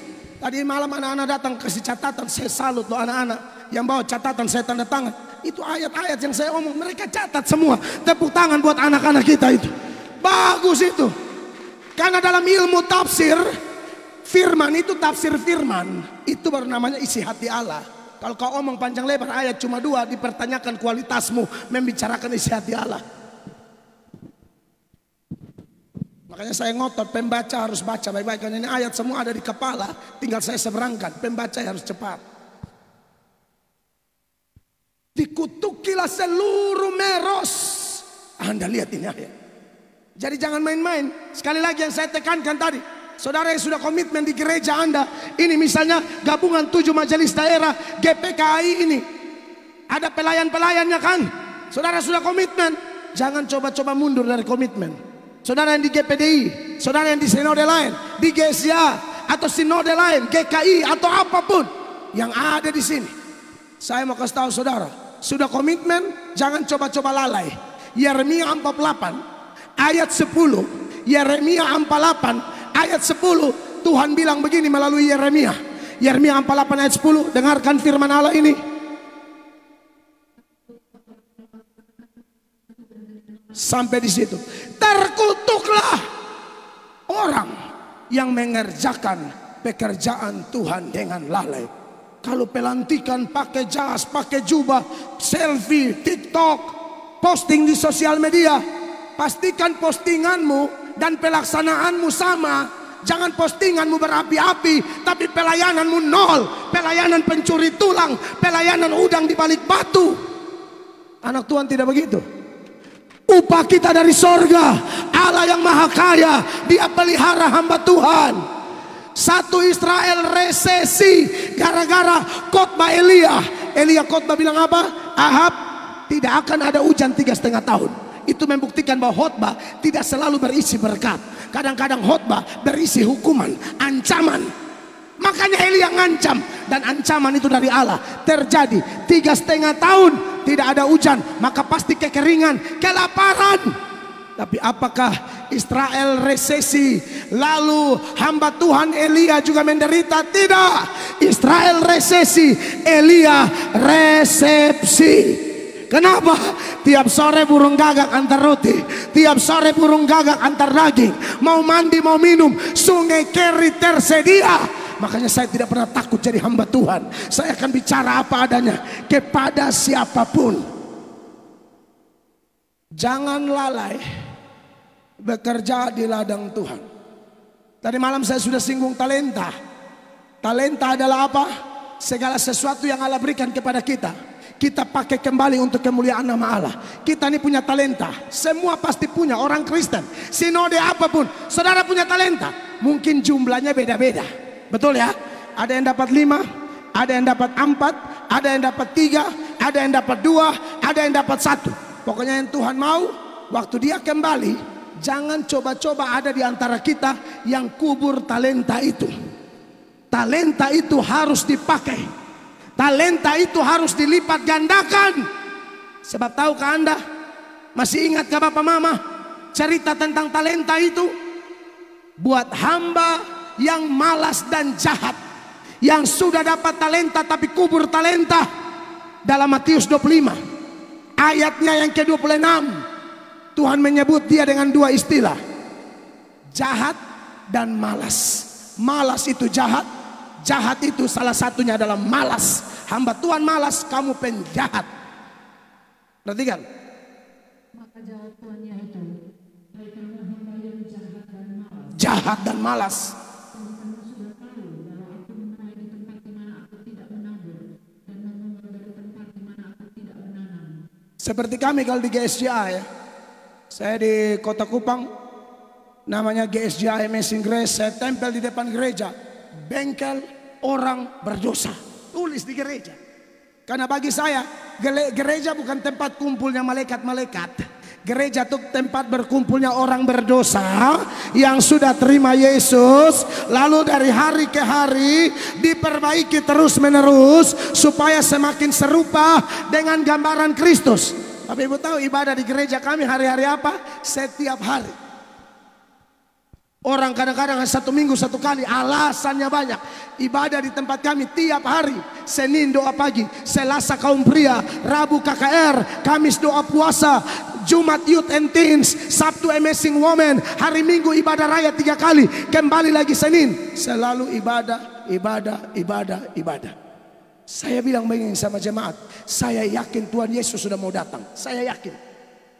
S1: Tadi malam anak-anak datang kasih catatan, saya salut loh anak-anak yang bawa catatan, saya tanda tangan. Itu ayat-ayat yang saya omong, mereka catat semua. Tepuk tangan buat anak-anak kita itu. Bagus itu. Karena dalam ilmu tafsir, firman itu tafsir firman, itu baru namanya isi hati Allah. Kalau kau omong panjang lebar ayat cuma 2, dipertanyakan kualitasmu membicarakan isi hati Allah. Makanya saya ngotot, pembaca harus baca baik-baik. Karena ini ayat semua ada di kepala, tinggal saya seberangkan. Pembaca harus cepat. Dikutukilah seluruh Meros. Anda lihat ini ayat. Jadi jangan main-main. Sekali lagi yang saya tekankan tadi, saudara yang sudah komitmen di gereja Anda, ini misalnya gabungan 7 majelis daerah GPKI ini, ada pelayan-pelayannya kan? Saudara sudah komitmen, jangan coba-coba mundur dari komitmen. Saudara yang di GPDI, saudara yang di sinode lain, di GSIA atau sinode lain, GKI atau apapun yang ada di sini, saya mau kasih tahu saudara, sudah komitmen, jangan coba-coba lalai. Yeremia 48 ayat 10, Yeremia 48 ayat 10, Tuhan bilang begini melalui Yeremia. Yeremia 48 ayat 10, dengarkan firman Allah ini. Sampai di situ, terkutuklah orang yang mengerjakan pekerjaan Tuhan dengan lalai. Kalau pelantikan pakai jas, pakai jubah, selfie, TikTok, posting di sosial media, pastikan postinganmu dan pelaksanaanmu sama. Jangan postinganmu berapi-api tapi pelayananmu nol. Pelayanan pencuri tulang, pelayanan udang di balik batu. Anak Tuhan tidak begitu. Upah kita dari sorga, Allah yang maha kaya, dia pelihara hamba Tuhan. Satu Israel resesi gara-gara khotbah Elia. Elia khotbah bilang apa? Ahab, tidak akan ada hujan 3,5 tahun. Itu membuktikan bahwa khotbah tidak selalu berisi berkat. Kadang-kadang khotbah berisi hukuman, ancaman. Makanya Elia ngancam, dan ancaman itu dari Allah. Terjadi 3,5 tahun tidak ada hujan, maka pasti kekeringan, kelaparan. Tapi apakah Israel resesi lalu hamba Tuhan Elia juga menderita? Tidak. Israel resesi, Elia resepsi. Kenapa? Tiap sore burung gagak antar roti, tiap sore burung gagak antar daging. Mau mandi mau minum, sungai Keri tersedia. Makanya saya tidak pernah takut jadi hamba Tuhan. Saya akan bicara apa adanya kepada siapapun. Jangan lalai bekerja di ladang Tuhan. Tadi malam saya sudah singgung talenta. Talenta adalah apa? Segala sesuatu yang Allah berikan kepada kita, kita pakai kembali untuk kemuliaan nama Allah. Kita ini punya talenta. Semua pasti punya, orang Kristen, sinode apapun, saudara punya talenta. Mungkin jumlahnya beda-beda, betul ya? Ada yang dapat 5, ada yang dapat 4, ada yang dapat 3, ada yang dapat 2, ada yang dapat 1. Pokoknya yang Tuhan mau, waktu dia kembali, jangan coba-coba ada di antara kita yang kubur talenta itu. Talenta itu harus dipakai. Talenta itu harus dilipat gandakan. Sebab tahukah Anda, masih ingatkah Bapak Mama cerita tentang talenta itu? Buat hamba yang malas dan jahat, yang sudah dapat talenta tapi kubur talenta. Dalam Matius 25 ayatnya yang ke-26, Tuhan menyebut dia dengan 2 istilah, jahat dan malas. Malas itu jahat, jahat itu salah satunya adalah malas. Hamba Tuhan malas, kamu penjahat. Perhatikan.
S2: Maka jawab tuannya itu, hai kamu hamba yang jahat dan malas.
S1: Jahat dan malas.
S2: Kamu sudah tahu bahwa aku menuai di tempat di mana aku tidak menabur dan memungut dari tempat di mana aku tidak menanam.
S1: Seperti kami kalau di GSJA ya. Saya di Kota Kupang, namanya GSJA Amazing Grace. Saya tempel di depan gereja, bengkel orang berdosa. Tulis di gereja. Karena bagi saya, gereja bukan tempat kumpulnya malaikat-malaikat. Gereja itu tempat berkumpulnya orang berdosa yang sudah terima Yesus, lalu dari hari ke hari diperbaiki terus menerus supaya semakin serupa dengan gambaran Kristus. Tapi ibu tahu ibadah di gereja kami hari-hari apa? Setiap hari. Orang kadang-kadang 1 minggu 1 kali, alasannya banyak. Ibadah di tempat kami tiap hari. Senin doa pagi, Selasa kaum pria, Rabu KKR, Kamis doa puasa, Jumat Youth and Teens, Sabtu Amazing Woman, hari Minggu ibadah raya 3 kali, kembali lagi Senin. Selalu ibadah, ibadah, ibadah, ibadah. Saya bilang begini sama jemaat, saya yakin Tuhan Yesus sudah mau datang. Saya yakin.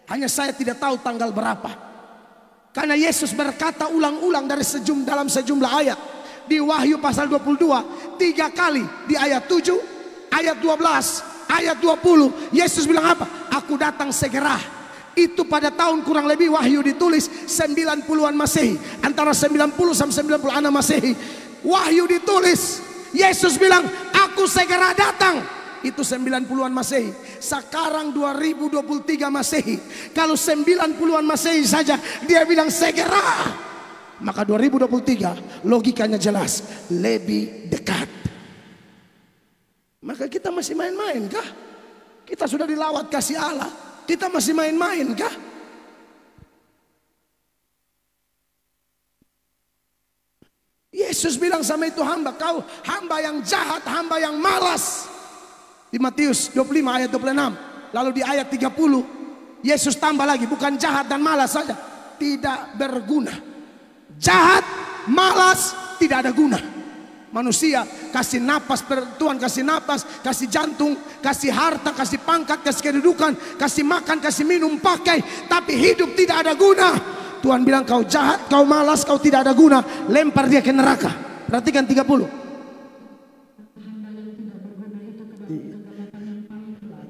S1: Hanya saya tidak tahu tanggal berapa. Karena Yesus berkata ulang-ulang dalam sejumlah ayat. Di Wahyu pasal 22, 3 kali di ayat 7, ayat 12, ayat 20. Yesus bilang apa? Aku datang segera. Itu pada tahun kurang lebih Wahyu ditulis 90-an Masehi. Antara 90 sampai 96 Masehi. Wahyu ditulis, Yesus bilang, aku segera datang. Itu 90-an Masehi. Sekarang 2023 Masehi. Kalau 90-an Masehi saja dia bilang segera, maka 2023 logikanya jelas, lebih dekat. Maka kita masih main-main kah? Kita sudah dilawat kasih Allah, kita masih main-main kah? Yesus bilang sama itu hamba, kau hamba yang jahat, hamba yang malas. Di Matius 25 ayat 26. Lalu di ayat 30 Yesus tambah lagi, bukan jahat dan malas saja, tidak berguna. Jahat, malas, tidak ada guna. Manusia kasih napas, Tuhan kasih napas, kasih jantung, kasih harta, kasih pangkat, kasih kedudukan, kasih makan, kasih minum, pakai, tapi hidup tidak ada guna. Tuhan bilang kau jahat, kau malas, kau tidak ada guna, lempar dia ke neraka. Perhatikan 30.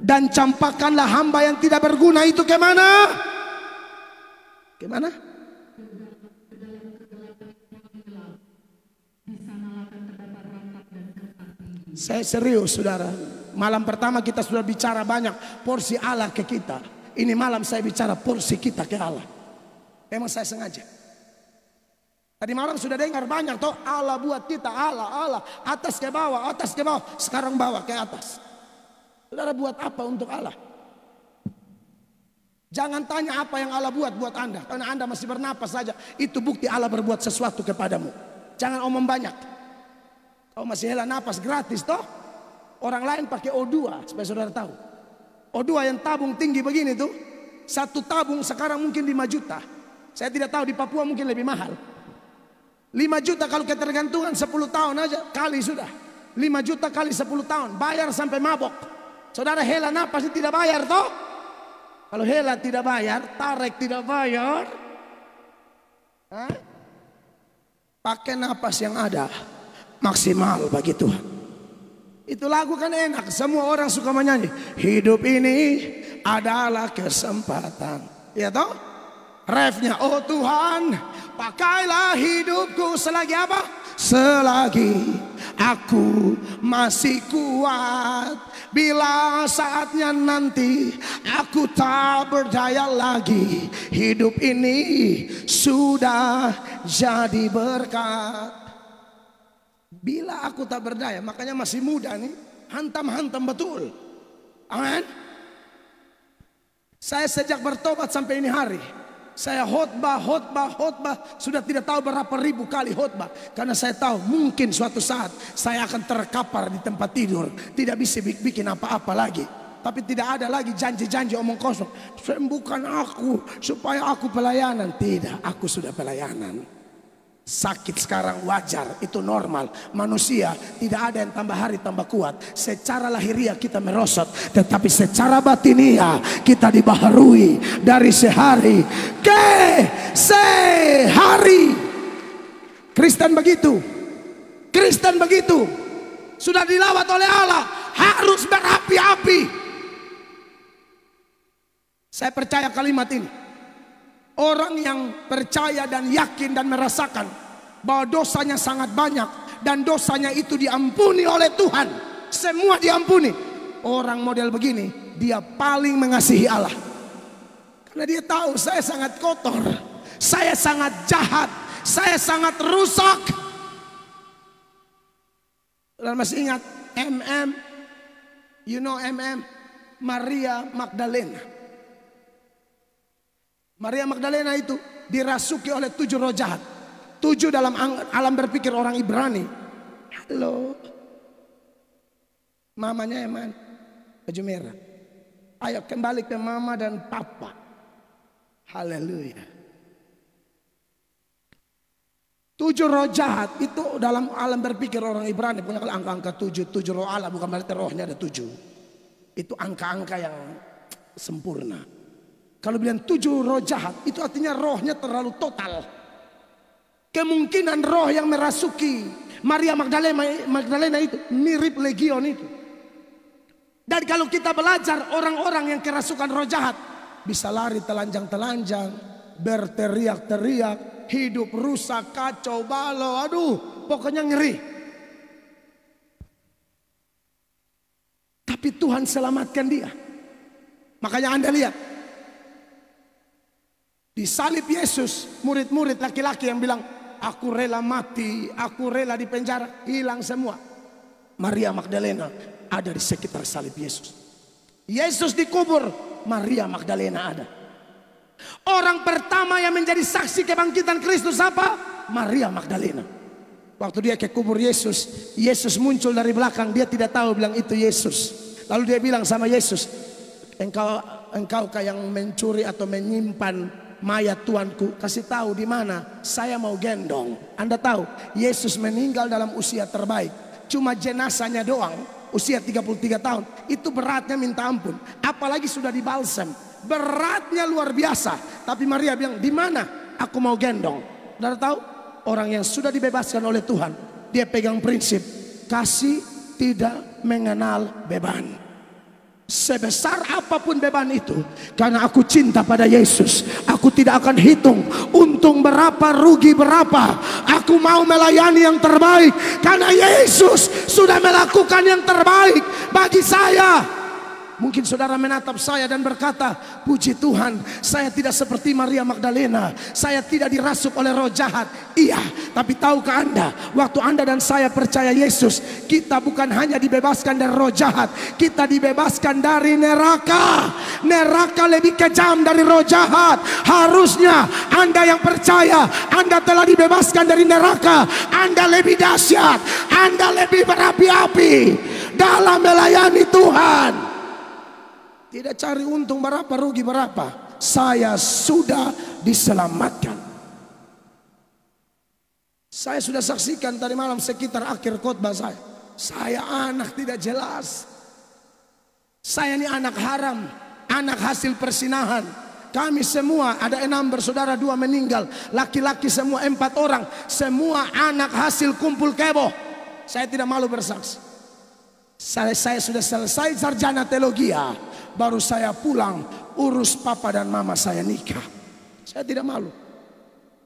S1: Dan campakkanlah hamba yang tidak berguna itu kemana? Kemana? Saya serius saudara. Malam pertama kita sudah bicara banyak porsi Allah ke kita. Ini malam saya bicara porsi kita ke Allah. Memang saya sengaja. Tadi malam sudah dengar banyak toh, Allah buat kita, Allah, atas ke bawah, atas ke bawah. Sekarang bawah ke atas. Saudara buat apa untuk Allah? Jangan tanya apa yang Allah buat Anda. Karena Anda masih bernapas saja, itu bukti Allah berbuat sesuatu kepadamu. Jangan omong banyak. Kau masih hela napas gratis toh. Orang lain pakai O2, supaya saudara tahu. O2 yang tabung tinggi begini tuh, 1 tabung sekarang mungkin 5 juta. Saya tidak tahu di Papua mungkin lebih mahal. 5 juta kalau ketergantungan 10 tahun aja kali sudah. 5 juta kali 10 tahun, bayar sampai mabok. Saudara hela napas tidak bayar toh? Kalau hela tidak bayar, tarik tidak bayar, pakai napas yang ada, maksimal bagi Tuhan. Itu lagu kan enak, semua orang suka menyanyi. Hidup ini adalah kesempatan, ya toh? Refnya, oh Tuhan, pakailah hidupku selagi apa? Selagi Aku masih kuat. Bila saatnya nanti aku tak berdaya lagi, hidup ini sudah jadi berkat. Bila aku tak berdaya, makanya masih muda nih, hantam-hantam betul. Amin. Saya sejak bertobat sampai ini hari, saya khotbah, sudah tidak tahu berapa ribu kali khotbah. Karena saya tahu mungkin suatu saat saya akan terkapar di tempat tidur, tidak bisa bikin apa-apa lagi. Tapi tidak ada lagi janji-janji omong kosong. Sembuhkan aku supaya aku pelayanan. Tidak, aku sudah pelayanan. Sakit sekarang wajar, itu normal. Manusia tidak ada yang tambah hari tambah kuat. Secara lahiriah kita merosot, tetapi secara batinia kita dibaharui dari sehari ke sehari. Kristen begitu, Kristen begitu. Sudah dilawat oleh Allah, harus berapi-api. Saya percaya kalimat ini. Orang yang percaya dan yakin dan merasakan bahwa dosanya sangat banyak dan dosanya itu diampuni oleh Tuhan, semua diampuni. Orang model begini, dia paling mengasihi Allah. Karena dia tahu saya sangat kotor, saya sangat jahat, saya sangat rusak. Dan masih ingat MM, you know MM, Maria Magdalena. Maria Magdalena itu dirasuki oleh 7 roh jahat. 7 dalam alam berpikir orang Ibrani. Halo, mamanya Eman, baju merah. Ayo kembali ke mama dan papa. Haleluya. 7 roh jahat itu dalam alam berpikir orang Ibrani punya angka-angka 7. 7 roh Allah bukan berarti rohnya ada 7. Itu angka-angka yang sempurna. Kalau bilang 7 roh jahat, itu artinya rohnya terlalu total. Kemungkinan roh yang merasuki Maria Magdalena itu mirip legion itu. Dan kalau kita belajar orang-orang yang kerasukan roh jahat, bisa lari telanjang-telanjang, berteriak-teriak, hidup rusak, kacau balau, aduh pokoknya ngeri. Tapi Tuhan selamatkan dia. Makanya Anda lihat, di salib Yesus, murid-murid laki-laki yang bilang, aku rela mati, aku rela di penjara, hilang semua. Maria Magdalena ada di sekitar salib Yesus. Yesus dikubur, Maria Magdalena ada. Orang pertama yang menjadi saksi kebangkitan Kristus apa? Maria Magdalena. Waktu dia ke kubur Yesus, Yesus muncul dari belakang, dia tidak tahu bilang itu Yesus. Lalu dia bilang sama Yesus, engkau yang mencuri atau menyimpan mayat Tuanku, kasih tahu di mana, saya mau gendong. Anda tahu Yesus meninggal dalam usia terbaik, cuma jenazahnya doang usia 33 tahun. Itu beratnya minta ampun, apalagi sudah dibalsam, beratnya luar biasa. Tapi Maria bilang, di mana aku mau gendong. Anda tahu orang yang sudah dibebaskan oleh Tuhan, dia pegang prinsip kasih tidak mengenal beban. Sebesar apapun beban itu, karena aku cinta pada Yesus, aku tidak akan hitung untung berapa, rugi berapa. Aku mau melayani yang terbaik, karena Yesus sudah melakukan yang terbaik bagi saya. Mungkin saudara menatap saya dan berkata, puji Tuhan, saya tidak seperti Maria Magdalena, saya tidak dirasuk oleh roh jahat. Iya, tapi tahukah Anda, waktu Anda dan saya percaya Yesus, kita bukan hanya dibebaskan dari roh jahat, kita dibebaskan dari neraka. Neraka lebih kejam dari roh jahat. Harusnya Anda yang percaya, Anda telah dibebaskan dari neraka. Anda lebih dahsyat, Anda lebih berapi-api dalam melayani Tuhan. Tidak cari untung berapa, rugi berapa. Saya sudah diselamatkan. Saya sudah saksikan tadi malam sekitar akhir khotbah saya. Saya anak tidak jelas. Saya ini anak haram, anak hasil persinahan. Kami semua ada 6 bersaudara, 2 meninggal. Laki-laki semua 4 orang. Semua anak hasil kumpul kebo. Saya tidak malu bersaksi. Saya sudah selesai sarjana teologi, baru saya pulang urus papa dan mama saya nikah. Saya tidak malu.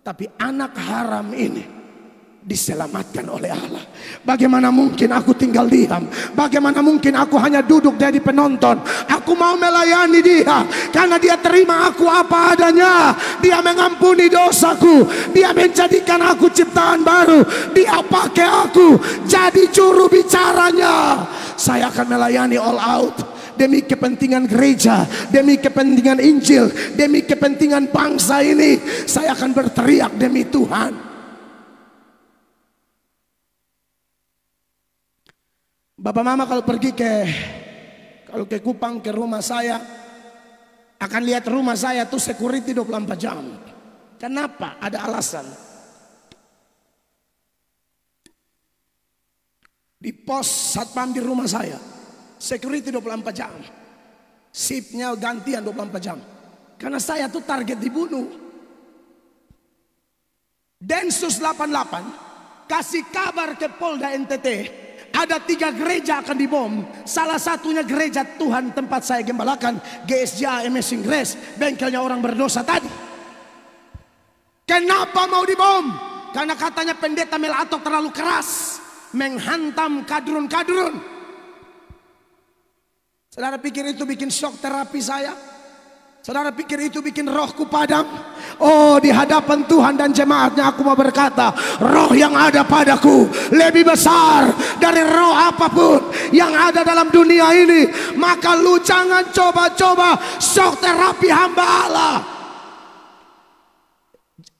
S1: Tapi anak haram ini diselamatkan oleh Allah. Bagaimana mungkin aku tinggal diam? Bagaimana mungkin aku hanya duduk jadi penonton? Aku mau melayani dia karena dia terima aku apa adanya. Dia mengampuni dosaku, dia menjadikan aku ciptaan baru, dia pakai aku jadi juru bicaranya. Saya akan melayani all out demi kepentingan gereja, demi kepentingan Injil, demi kepentingan bangsa ini. Saya akan berteriak demi Tuhan. Bapak mama kalau pergi ke Kupang, ke rumah saya, akan lihat rumah saya tuh security 24 jam. Kenapa? Ada alasan. Di pos satpam di rumah saya, security 24 jam. Shiftnya gantian 24 jam. Karena saya tuh target dibunuh. Densus 88 kasih kabar ke Polda NTT. Ada 3 gereja akan dibom. Salah satunya gereja Tuhan tempat saya gembalakan, GSJ Amazing Grace, bengkelnya orang berdosa tadi. Kenapa mau dibom? Karena katanya pendeta Melatok terlalu keras menghantam kadrun-kadrun. Saudara pikir itu bikin shock terapi saya? Saudara pikir itu bikin rohku padam? Oh, di hadapan Tuhan dan jemaatnya aku mau berkata, roh yang ada padaku lebih besar dari roh apapun yang ada dalam dunia ini. Maka lu jangan coba-coba shock terapi hamba Allah.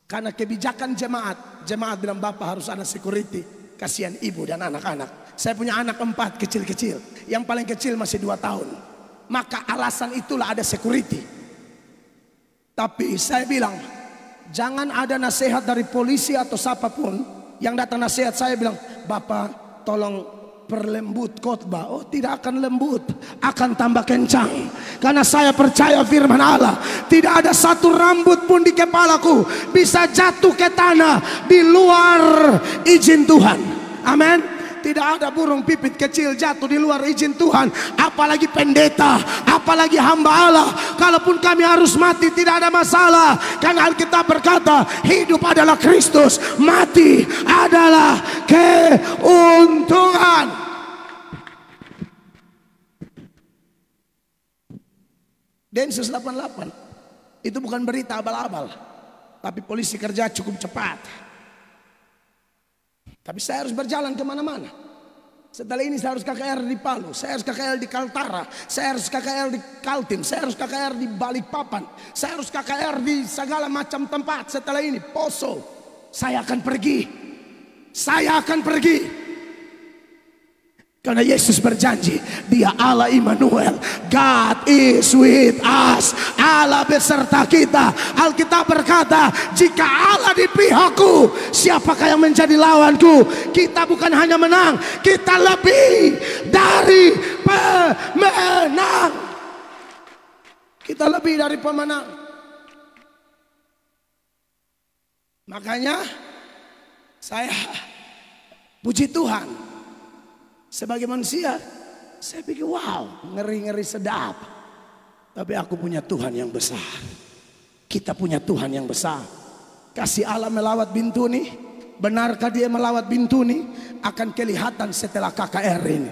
S1: Karena kebijakan jemaat bilang, Bapak harus ada security, kasihan ibu dan anak-anak. Saya punya anak 4 kecil-kecil, yang paling kecil masih 2 tahun. Maka alasan itulah ada security. Tapi saya bilang, jangan ada nasihat dari polisi atau siapapun yang datang nasihat saya bilang, Bapak tolong perlembut khotbah. Oh, tidak akan lembut, akan tambah kencang. Karena saya percaya firman Allah, tidak ada satu rambut pun di kepalaku bisa jatuh ke tanah di luar izin Tuhan. Amin. Tidak ada burung pipit kecil jatuh di luar izin Tuhan. Apalagi pendeta, apalagi hamba Allah. Kalaupun kami harus mati tidak ada masalah. Karena Alkitab berkata, hidup adalah Kristus, mati adalah keuntungan. Densus 88 itu bukan berita abal-abal, tapi polisi kerja cukup cepat. Tapi saya harus berjalan kemana-mana. Setelah ini saya harus KKR di Palu, saya harus KKR di Kaltara, saya harus KKR di Kaltim, saya harus KKR di Balikpapan, saya harus KKR di segala macam tempat. Setelah ini Poso, saya akan pergi. Saya akan pergi. Karena Yesus berjanji, Dia Allah Immanuel, God is with us. Allah beserta kita. Alkitab berkata, jika Allah di pihakku, siapakah yang menjadi lawanku? Kita bukan hanya menang, kita lebih dari pemenang. Kita lebih dari pemenang. Makanya saya puji Tuhan. Sebagai manusia, saya pikir wow, ngeri-ngeri sedap. Tapi aku punya Tuhan yang besar. Kita punya Tuhan yang besar. Kasih Allah melawat Bintuni. Benarkah Dia melawat Bintuni? Akan kelihatan setelah KKR ini.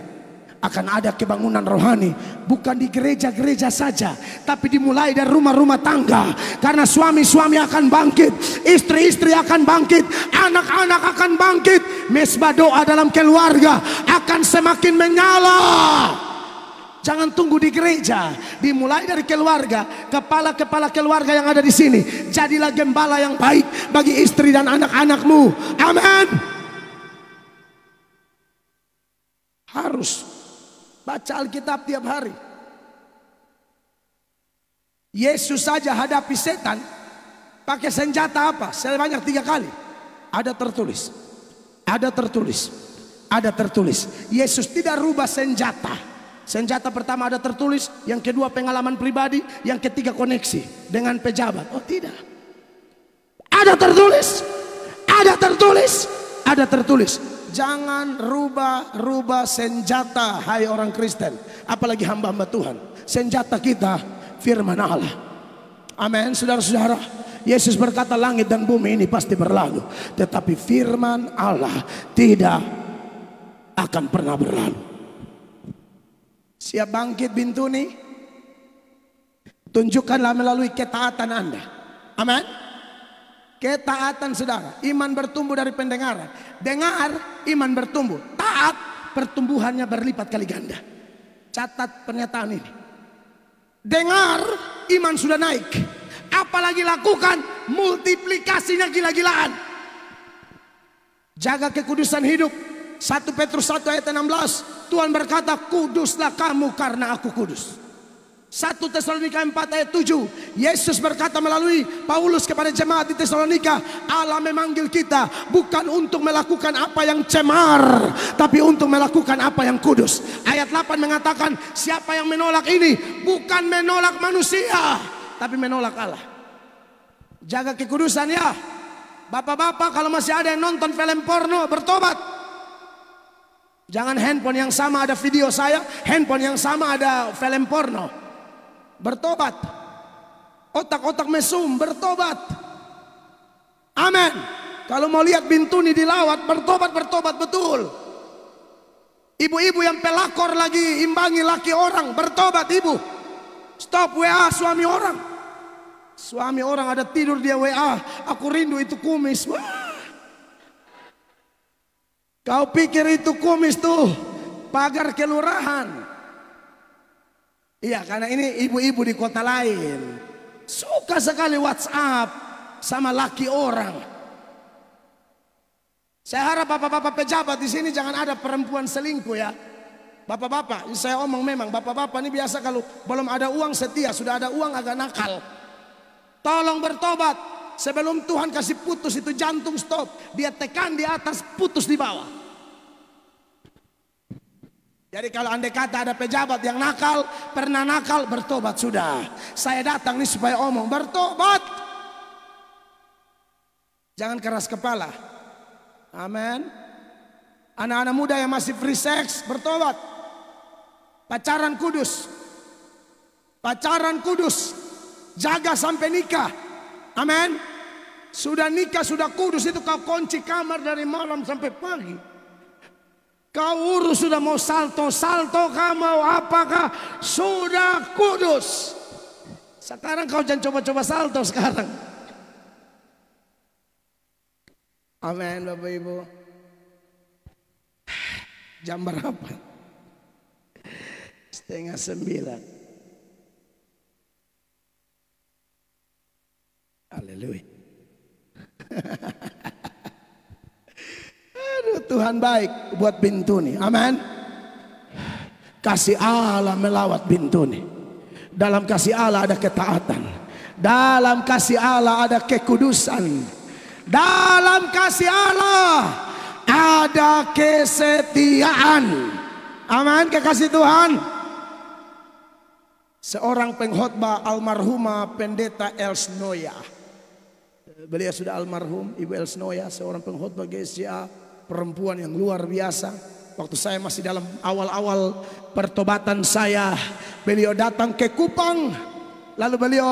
S1: Akan ada kebangunan rohani, bukan di gereja-gereja saja, tapi dimulai dari rumah-rumah tangga. Karena suami-suami akan bangkit, istri-istri akan bangkit, anak-anak akan bangkit. Mesbah doa dalam keluarga akan semakin menyala. Jangan tunggu di gereja, dimulai dari keluarga. Kepala-kepala keluarga yang ada di sini, jadilah gembala yang baik bagi istri dan anak-anakmu. Amin. Harus baca Alkitab tiap hari. Yesus saja hadapi setan pakai senjata apa? Sebanyak 3 kali. Ada tertulis. Ada tertulis. Ada tertulis. Yesus tidak rubah senjata. Senjata pertama ada tertulis, yang kedua pengalaman pribadi, yang ketiga koneksi dengan pejabat. Oh tidak. Ada tertulis. Ada tertulis. Ada tertulis. Jangan rubah-rubah senjata, hai orang Kristen, apalagi hamba-hamba Tuhan. Senjata kita firman Allah. Amin, saudara-saudara. Yesus berkata langit dan bumi ini pasti berlalu, tetapi firman Allah tidak akan pernah berlalu. Siap bangkit Bintuni? Tunjukkanlah melalui ketaatan Anda. Amin. Ketaatan saudara. Iman bertumbuh dari pendengaran. Dengar, iman bertumbuh. Taat, pertumbuhannya berlipat kali ganda. Catat pernyataan ini. Dengar, iman sudah naik. Apalagi lakukan, multiplikasinya gila-gilaan. Jaga kekudusan hidup. 1 Petrus 1 ayat 16. Tuhan berkata, kuduslah kamu karena aku kudus. 1 Tesalonika 4 ayat 7. Yesus berkata melalui Paulus kepada jemaat di Tesalonika, Allah memanggil kita bukan untuk melakukan apa yang cemar, tapi untuk melakukan apa yang kudus. Ayat 8 mengatakan, siapa yang menolak ini bukan menolak manusia, tapi menolak Allah. Jaga kekudusan ya. Bapak-bapak, kalau masih ada yang nonton film porno, bertobat. Jangan handphone yang sama ada video saya, handphone yang sama ada film porno. Bertobat. Otak-otak mesum, bertobat. Amin. Kalau mau lihat Bintuni dilawat, bertobat betul. Ibu-ibu yang pelakor lagi imbangi laki orang, bertobat ibu. Stop WA suami orang. Suami orang ada tidur dia WA, aku rindu itu kumis. Wah. Kau pikir itu kumis tuh pagar kelurahan. Iya, karena ini ibu-ibu di kota lain suka sekali WhatsApp sama laki orang. Saya harap bapak-bapak pejabat di sini jangan ada perempuan selingkuh ya. Bapak-bapak, saya omong memang bapak-bapak ini biasa kalau belum ada uang setia, sudah ada uang agak nakal. Tolong bertobat. Sebelum Tuhan kasih putus itu jantung stop. Dia tekan di atas, putus di bawah. Jadi kalau andai kata ada pejabat yang nakal, pernah nakal, bertobat sudah. Saya datang nih supaya omong, bertobat. Jangan keras kepala. Amin. Anak-anak muda yang masih free sex, bertobat. Pacaran kudus. Pacaran kudus. Jaga sampai nikah. Amin. Sudah nikah, sudah kudus, itu kau kunci kamar dari malam sampai pagi. Kau urus sudah mau salto-salto, kau mau apakah, sudah kudus. Sekarang kau jangan coba-coba salto sekarang. Amin Bapak Ibu. Jam berapa? 8:30. Haleluya. Aduh, Tuhan baik buat Bintuni. Amin. Kasih Allah melawat Bintuni. Dalam kasih Allah ada ketaatan. Dalam kasih Allah ada kekudusan. Dalam kasih Allah ada kesetiaan. Amin, kekasih Tuhan. Seorang pengkhotbah almarhumah Pendeta Elsnoya. Beliau sudah almarhum, Ibu Elsnoya, seorang pengkhotbah GSJA, perempuan yang luar biasa. Waktu saya masih dalam awal-awal pertobatan saya, beliau datang ke Kupang, lalu beliau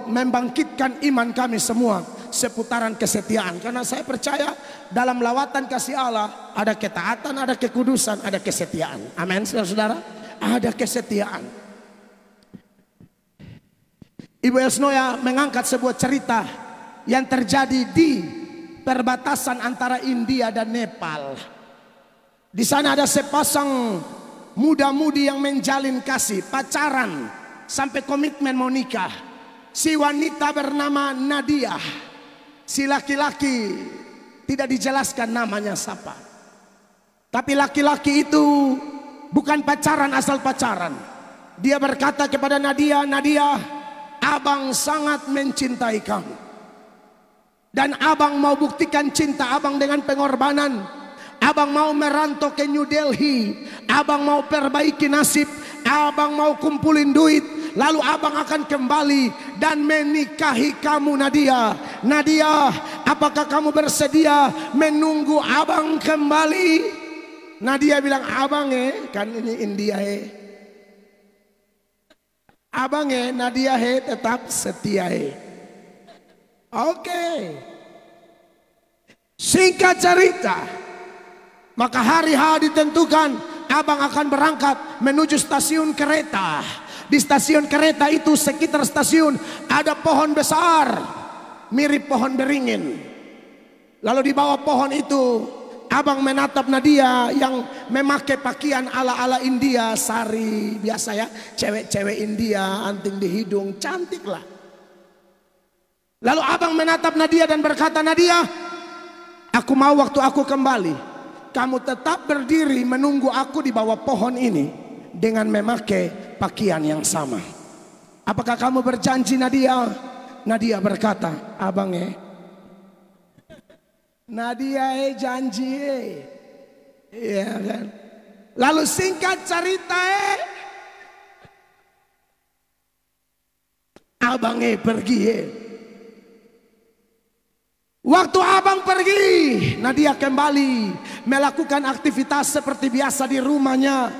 S1: membangkitkan iman kami semua seputaran kesetiaan. Karena saya percaya dalam lawatan kasih Allah ada ketaatan, ada kekudusan, ada kesetiaan. Amin, saudara-saudara, ada kesetiaan. Ibu Elsnoya mengangkat sebuah cerita yang terjadi di perbatasan antara India dan Nepal. Di sana ada sepasang muda-mudi yang menjalin kasih, pacaran sampai komitmen mau nikah. Si wanita bernama Nadia, si laki-laki tidak dijelaskan namanya siapa. Tapi laki-laki itu bukan pacaran asal pacaran. Dia berkata kepada Nadia, Nadia, abang sangat mencintai kamu. Dan abang mau buktikan cinta abang dengan pengorbanan. Abang mau merantau ke New Delhi. Abang mau perbaiki nasib. Abang mau kumpulin duit. Lalu abang akan kembali dan menikahi kamu Nadia. Nadia, apakah kamu bersedia menunggu abang kembali? Nadia bilang, abang kan ini India abang Nadia tetap setia Oke. Singkat cerita, maka hari H ditentukan, abang akan berangkat menuju stasiun kereta. Di stasiun kereta itu, sekitar stasiun ada pohon besar mirip pohon beringin. Lalu di bawah pohon itu abang menatap Nadia yang memakai pakaian ala-ala India, sari biasa ya, cewek-cewek India, anting di hidung, cantik lah. Lalu abang menatap Nadia dan berkata, Nadia, aku mau waktu aku kembali, kamu tetap berdiri menunggu aku di bawah pohon ini dengan memakai pakaian yang sama. Apakah kamu berjanji, Nadia? Nadia berkata, abang Nadia janji iya kan. Lalu singkat cerita abang pergi Waktu abang pergi, Nadia kembali melakukan aktivitas seperti biasa di rumahnya.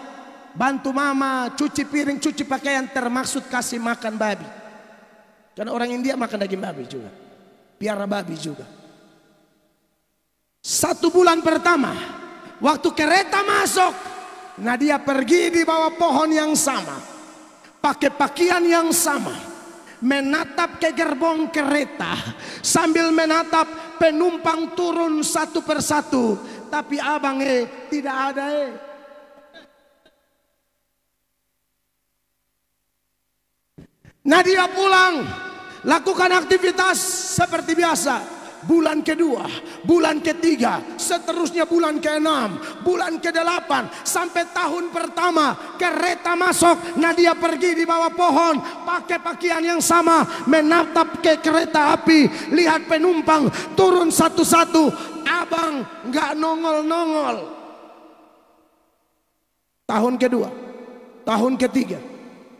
S1: Bantu mama, cuci piring, cuci pakaian, termaksud kasih makan babi. Karena orang India makan daging babi juga, piara babi juga. 1 bulan pertama, waktu kereta masuk, Nadia pergi di bawah pohon yang sama, pakai pakaian yang sama, menatap ke gerbong kereta sambil menatap penumpang turun satu persatu. Tapi abang tidak ada Nadia pulang, lakukan aktivitas seperti biasa. Bulan kedua, bulan ketiga, seterusnya bulan ke-6, bulan ke-8, sampai tahun pertama kereta masuk, Nadia pergi di bawah pohon, pakai pakaian yang sama, menatap ke kereta api, lihat penumpang turun satu-satu, abang nggak nongol-nongol. Tahun kedua, tahun ketiga,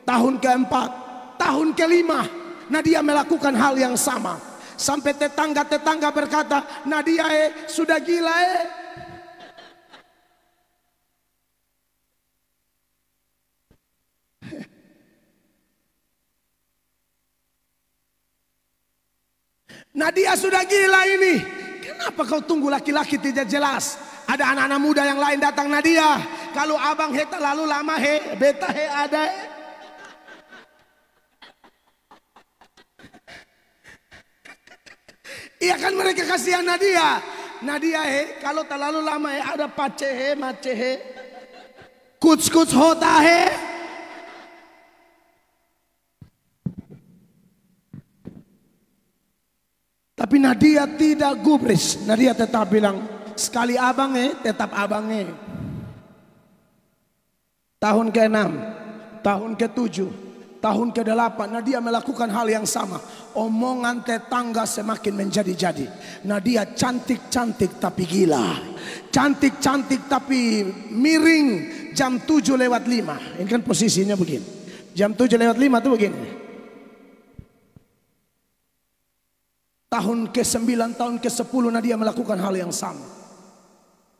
S1: tahun keempat, tahun kelima, Nadia melakukan hal yang sama. Sampai tetangga-tetangga berkata, Nadia sudah gila Nadia sudah gila ini. Kenapa kau tunggu laki-laki tidak jelas? Ada anak-anak muda yang lain datang, Nadia. Kalau abang terlalu lama beta ada Iya kan, mereka kasihan Nadia. Nadia kalau terlalu lama ada pace mace kuts hota Tapi Nadia tidak gubris. Nadia tetap bilang, sekali abang tetap abang Tahun ke-6, tahun ke-7, tahun ke-8, Nadia melakukan hal yang sama. Omongan tetangga semakin menjadi-jadi. Nadia cantik-cantik tapi gila, cantik-cantik tapi miring. Jam 7:05, ini kan posisinya begini. Jam 7:05 tuh begini. Tahun ke-9, tahun ke-10 Nadia melakukan hal yang sama.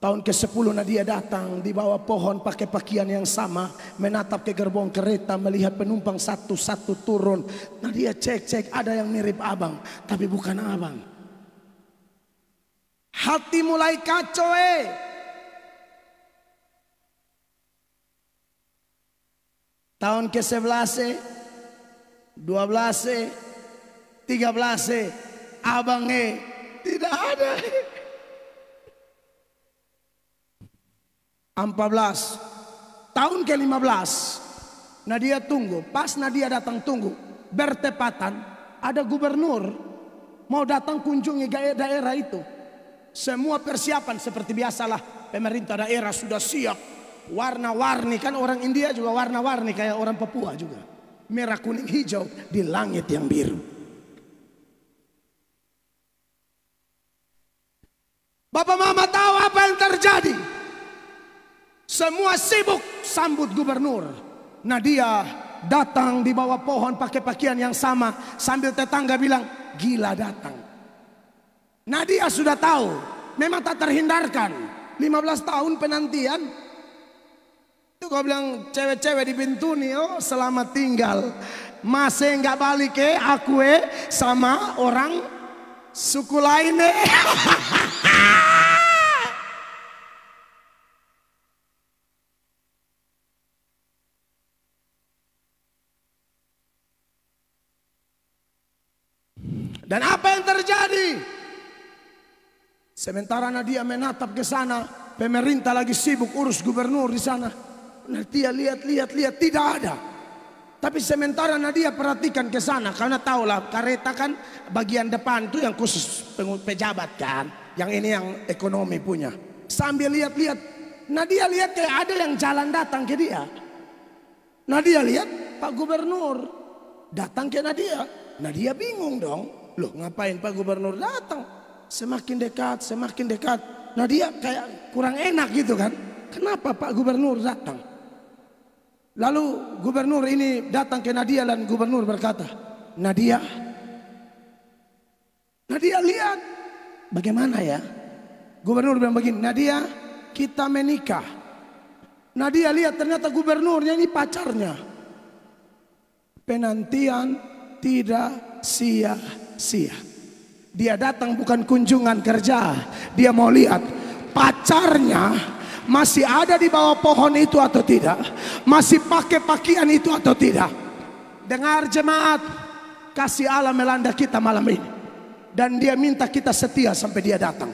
S1: Tahun ke-10 Nadia datang di bawah pohon pakai pakaian yang sama, menatap ke gerbong kereta, melihat penumpang satu-satu turun. Nadia cek ada yang mirip abang, tapi bukan abang. Hati mulai kacau Tahun ke-11, 12, 13, abang tidak ada. 14, tahun ke-15, Nadia tunggu. Pas Nadia datang tunggu, bertepatan ada gubernur mau datang kunjungi daerah itu. Semua persiapan seperti biasalah, pemerintah daerah sudah siap. Warna-warni, kan orang India juga warna-warni kayak orang Papua juga. Merah, kuning, hijau di langit yang biru. Bapak mama tahu apa yang terjadi? Semua sibuk sambut gubernur. Nadia datang di bawah pohon pakai pakaian yang sama, sambil tetangga bilang, gila datang. Nadia sudah tahu, memang tak terhindarkan. 15 tahun penantian. Itu kau bilang cewek-cewek di Bintuni, oh selamat tinggal. Masih nggak balik aku sama orang suku lain deh. Dan apa yang terjadi? Sementara Nadia menatap ke sana, pemerintah lagi sibuk urus gubernur di sana. Nadia lihat, tidak ada. Tapi sementara Nadia perhatikan ke sana, karena tahulah kereta kan bagian depan tuh yang khusus pejabat kan, yang ini yang ekonomi punya. Sambil lihat, Nadia lihat kayak ada yang jalan datang ke dia. Nadia lihat Pak Gubernur datang ke Nadia. Nadia bingung dong. Loh, ngapain Pak Gubernur datang? Semakin dekat. Nadia kayak kurang enak gitu kan. Kenapa Pak Gubernur datang? Lalu gubernur ini datang ke Nadia dan gubernur berkata, Nadia lihat. Bagaimana ya? Gubernur bilang begini, Nadia, kita menikah. Nadia lihat ternyata gubernurnya ini pacarnya. Penantian tidak sia-sia. Dia datang bukan kunjungan kerja. Dia mau lihat pacarnya masih ada di bawah pohon itu atau tidak. Masih pakai pakaian itu atau tidak. Dengar jemaat, kasih Allah melanda kita malam ini. Dan dia minta kita setia sampai dia datang.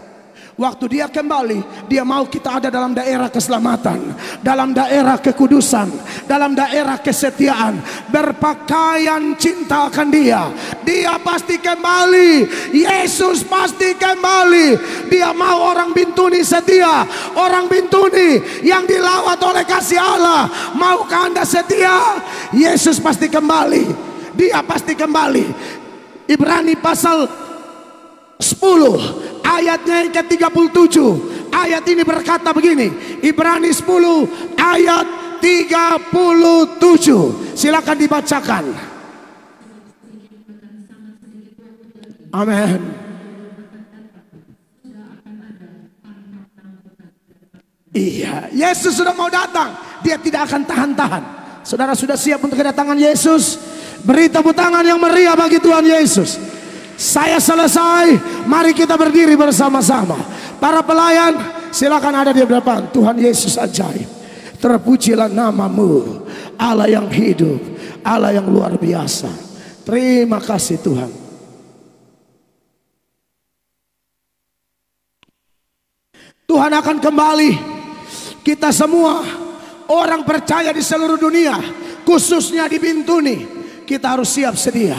S1: Waktu dia kembali, dia mau kita ada dalam daerah keselamatan, dalam daerah kekudusan, dalam daerah kesetiaan, berpakaian cinta akan dia. Dia pasti kembali, Yesus pasti kembali. Dia mau orang Bintuni setia, orang Bintuni yang dilawat oleh kasih Allah. Maukah Anda setia? Yesus pasti kembali, dia pasti kembali. Ibrani pasal 10 ayatnya yang ke-37. Ayat ini berkata begini, Ibrani 10 ayat 37. Silakan dibacakan. Amin. Iya, Yesus sudah mau datang. Dia tidak akan tahan-tahan. Saudara sudah siap untuk kedatangan Yesus? Beri tepuk tangan yang meriah bagi Tuhan Yesus. Saya selesai, mari kita berdiri bersama-sama. Para pelayan silakan ada di depan. Tuhan Yesus ajaib, terpujilah namamu, Allah yang hidup, Allah yang luar biasa. Terima kasih Tuhan. Tuhan akan kembali. Kita semua orang percaya di seluruh dunia, khususnya di Bintuni, kita harus siap sedia.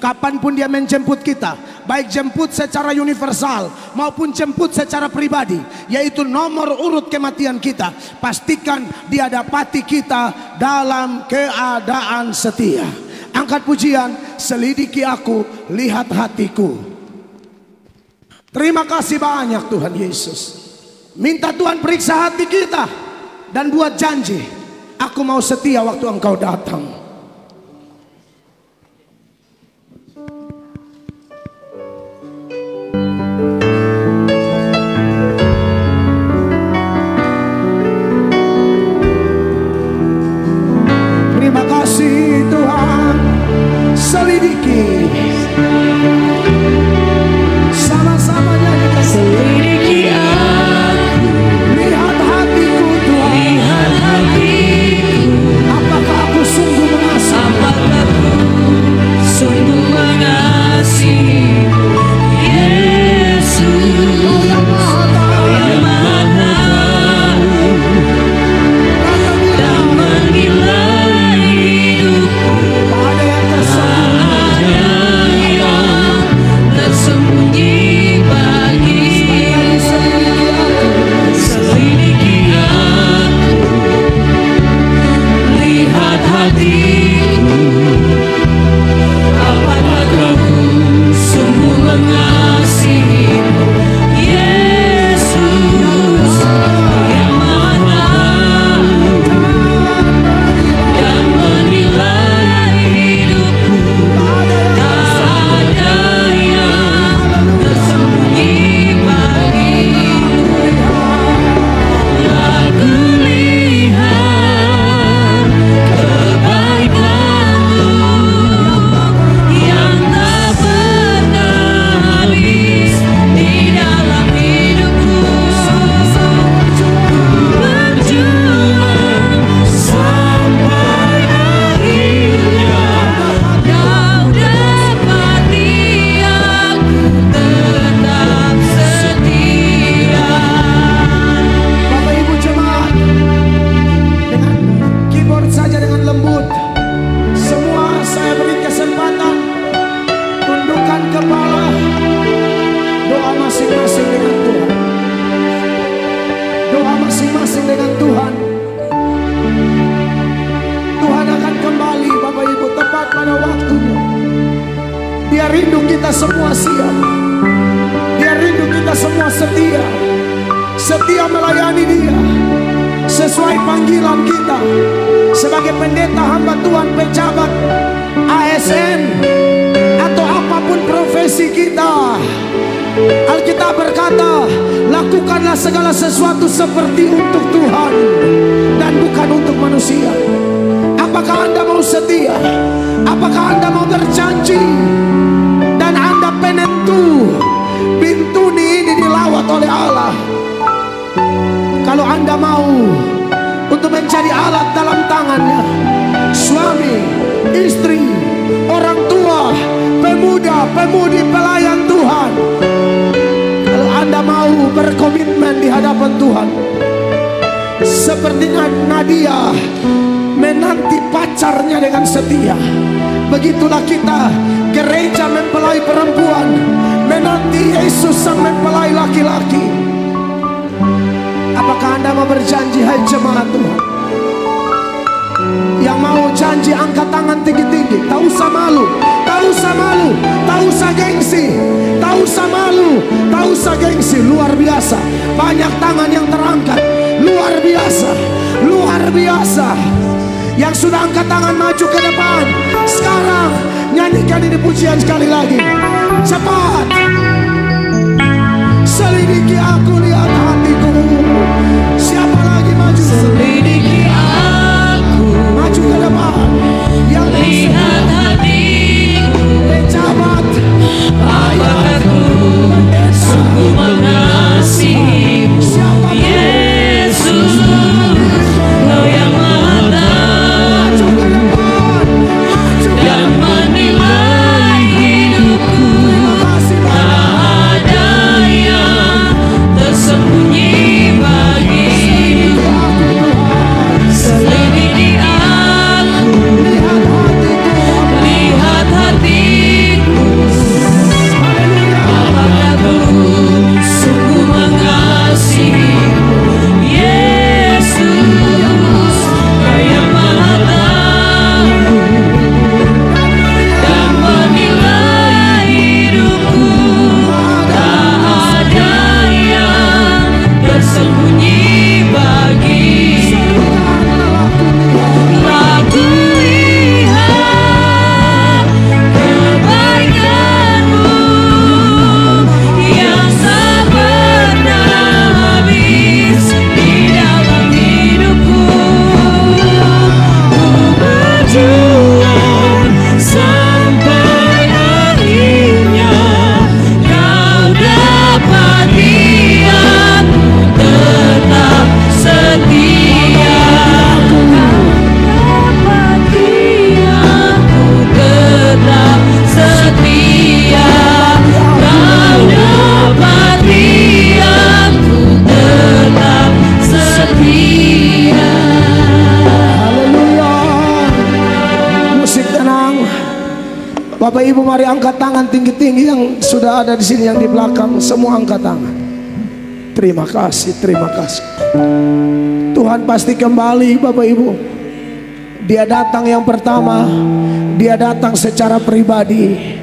S1: Kapanpun dia menjemput kita, baik jemput secara universal maupun jemput secara pribadi, yaitu nomor urut kematian kita, pastikan dia dapati kita dalam keadaan setia. Angkat pujian, selidiki aku, lihat hatiku. Terima kasih banyak Tuhan Yesus. Minta Tuhan periksa hati kita dan buat janji, aku mau setia waktu Engkau datang. Tuhan, selidiki, sama-sama nyanyikan.
S3: Selidiki aku,
S1: lihat hatiku Tuhan,
S3: lihat hatiku.
S1: Apakah aku sungguh Dia rindu kita semua siap. Dia rindu kita semua setia. Setia melayani Dia sesuai panggilan kita sebagai pendeta, hamba Tuhan, pejabat, ASN, atau apapun profesi kita. Alkitab berkata, lakukanlah segala sesuatu seperti untuk Tuhan dan bukan untuk manusia. Apakah Anda mau setia? Apakah Anda mau berjanji? Dan Anda penentu Bintuni ini dilawat oleh Allah. Kalau Anda mau untuk menjadi alat dalam tangannya, suami, istri, orang tua, pemuda, pemudi, pelayan Tuhan, kalau Anda mau berkomitmen di hadapan Tuhan, seperti Nadia menanti pacarnya dengan setia, begitulah kita, gereja mempelai perempuan, menanti Yesus sang mempelai laki-laki. Apakah Anda mau berjanji, hai jemaat Tuhan? Yang mau janji angkat tangan tinggi-tinggi. Tak usah malu, tak usah malu, tak usah gengsi, tak usah malu, tak usah gengsi. Luar biasa, banyak tangan yang terangkat. Luar biasa, luar biasa. Yang sudah angkat tangan maju ke depan. Sekarang nyanyikan ini pujian sekali lagi. Cepat. Selidiki aku, lihat hatiku. Siapa lagi maju?
S3: Selidiki aku,
S1: maju ke depan. Yang
S3: lihat hatiku,
S1: pejabat,
S3: apakah ku sungguh mengasihimu, Yesus, Kau yang Maha Tahu dan menilai hidupku. Tak ada yang tersembunyi bagimu. Selidiki aku, lihat hatiku, apakah ku sungguh mengasihimu, Yesus, Kau yang Maha Tahu dan menilai hidupku. Tak ada yang tersembunyi bagimu. Aku lihat kebaikan-Mu yang tak pernah habis di dalam hidupku. Ku berjuang sampai akhirnya Kau dapati aku tetap setia. Kau dapati aku tetap setia. Kau dapati aku tetap setia.
S1: haleluya. Musik tenang. Bapak Ibu, mari angkat tangan tinggi-tinggi. Yang sudah ada di sini, yang di belakang, semua angkat tangan. Terima kasih, terima kasih. Tuhan pasti kembali, Bapak Ibu. Dia datang yang pertama, Dia datang secara pribadi.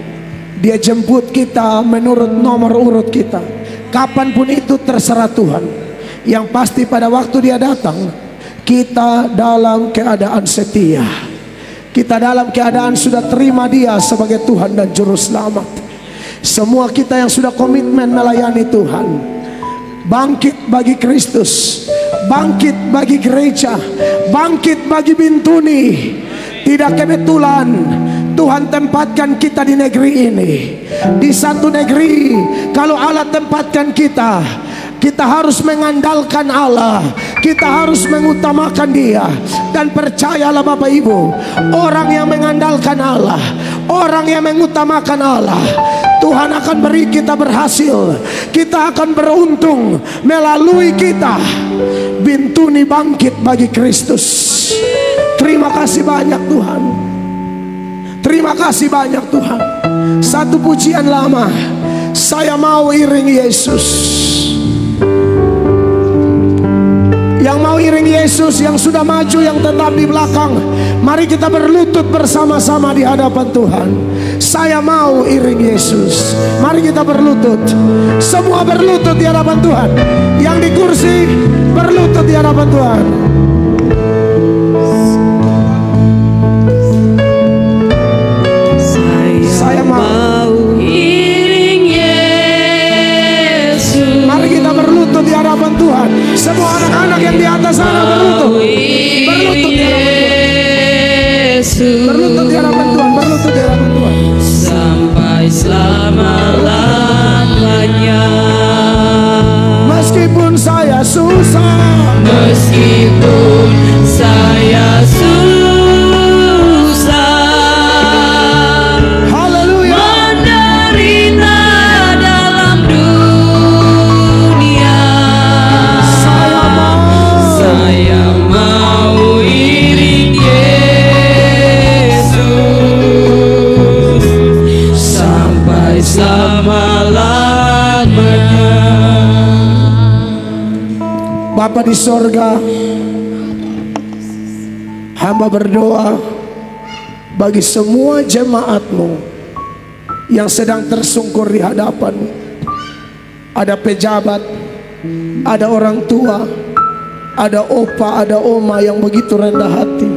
S1: Dia jemput kita menurut nomor urut kita. Kapanpun itu terserah Tuhan. Yang pasti pada waktu Dia datang, kita dalam keadaan setia. Kita dalam keadaan sudah terima Dia sebagai Tuhan dan Juru Selamat. Semua kita yang sudah komitmen melayani Tuhan, bangkit bagi Kristus, bangkit bagi gereja, bangkit bagi Bintuni. Tidak kebetulan Tuhan tempatkan kita di negeri ini. Di satu negeri, kalau Allah tempatkan kita, kita harus mengandalkan Allah. Kita harus mengutamakan Dia. Dan percayalah Bapak Ibu, orang yang mengandalkan Allah, orang yang mengutamakan Allah, Tuhan akan beri kita berhasil. Kita akan beruntung. Melalui kita Bintuni bangkit bagi Kristus. Terima kasih banyak Tuhan. Terima kasih banyak Tuhan. Satu pujian lama, saya mau iring Yesus. Yang mau iring Yesus, yang sudah maju, yang tetap di belakang, mari kita berlutut bersama-sama di hadapan Tuhan. Saya mau iring Yesus. Mari kita berlutut. Semua berlutut di hadapan Tuhan. Yang di kursi berlutut di hadapan Tuhan. Saya mau
S3: iring Yesus.
S1: Mari kita berlutut di hadapan Tuhan. Semua anak-anak yang di atas sana berlutut. Berlutut di hadapan Tuhan. Berlutut di hadapan Tuhan. Berlutut di hadapan Tuhan.
S3: Sampai selama-lamanya.
S1: Meskipun saya susah,
S3: Meskipun saya susah,
S1: haleluya,
S3: menderita dalam dunia, saya mau iring Yesus sampai selama-lamanya.
S1: Bapa di sorga, hamba berdoa bagi semua jemaat-Mu yang sedang tersungkur di hadapan-Mu. Ada pejabat, ada orang tua, ada opa, ada oma yang begitu rendah hati.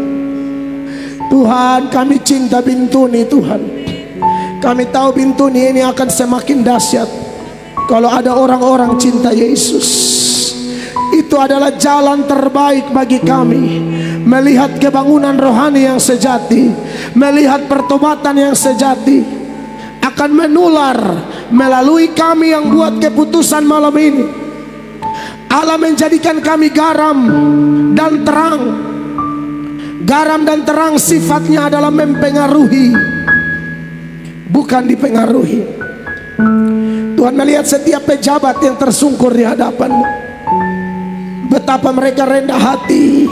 S1: Tuhan, kami cinta Bintuni Tuhan. Kami tahu Bintuni ini akan semakin dahsyat kalau ada orang-orang cinta Yesus. Itu adalah jalan terbaik bagi kami, melihat kebangunan rohani yang sejati, melihat pertobatan yang sejati akan menular melalui kami yang buat keputusan malam ini. Allah menjadikan kami garam dan terang. Garam dan terang sifatnya adalah mempengaruhi, bukan dipengaruhi. Tuhan melihat setiap pejabat yang tersungkur di hadapan-Mu, betapa mereka rendah hati.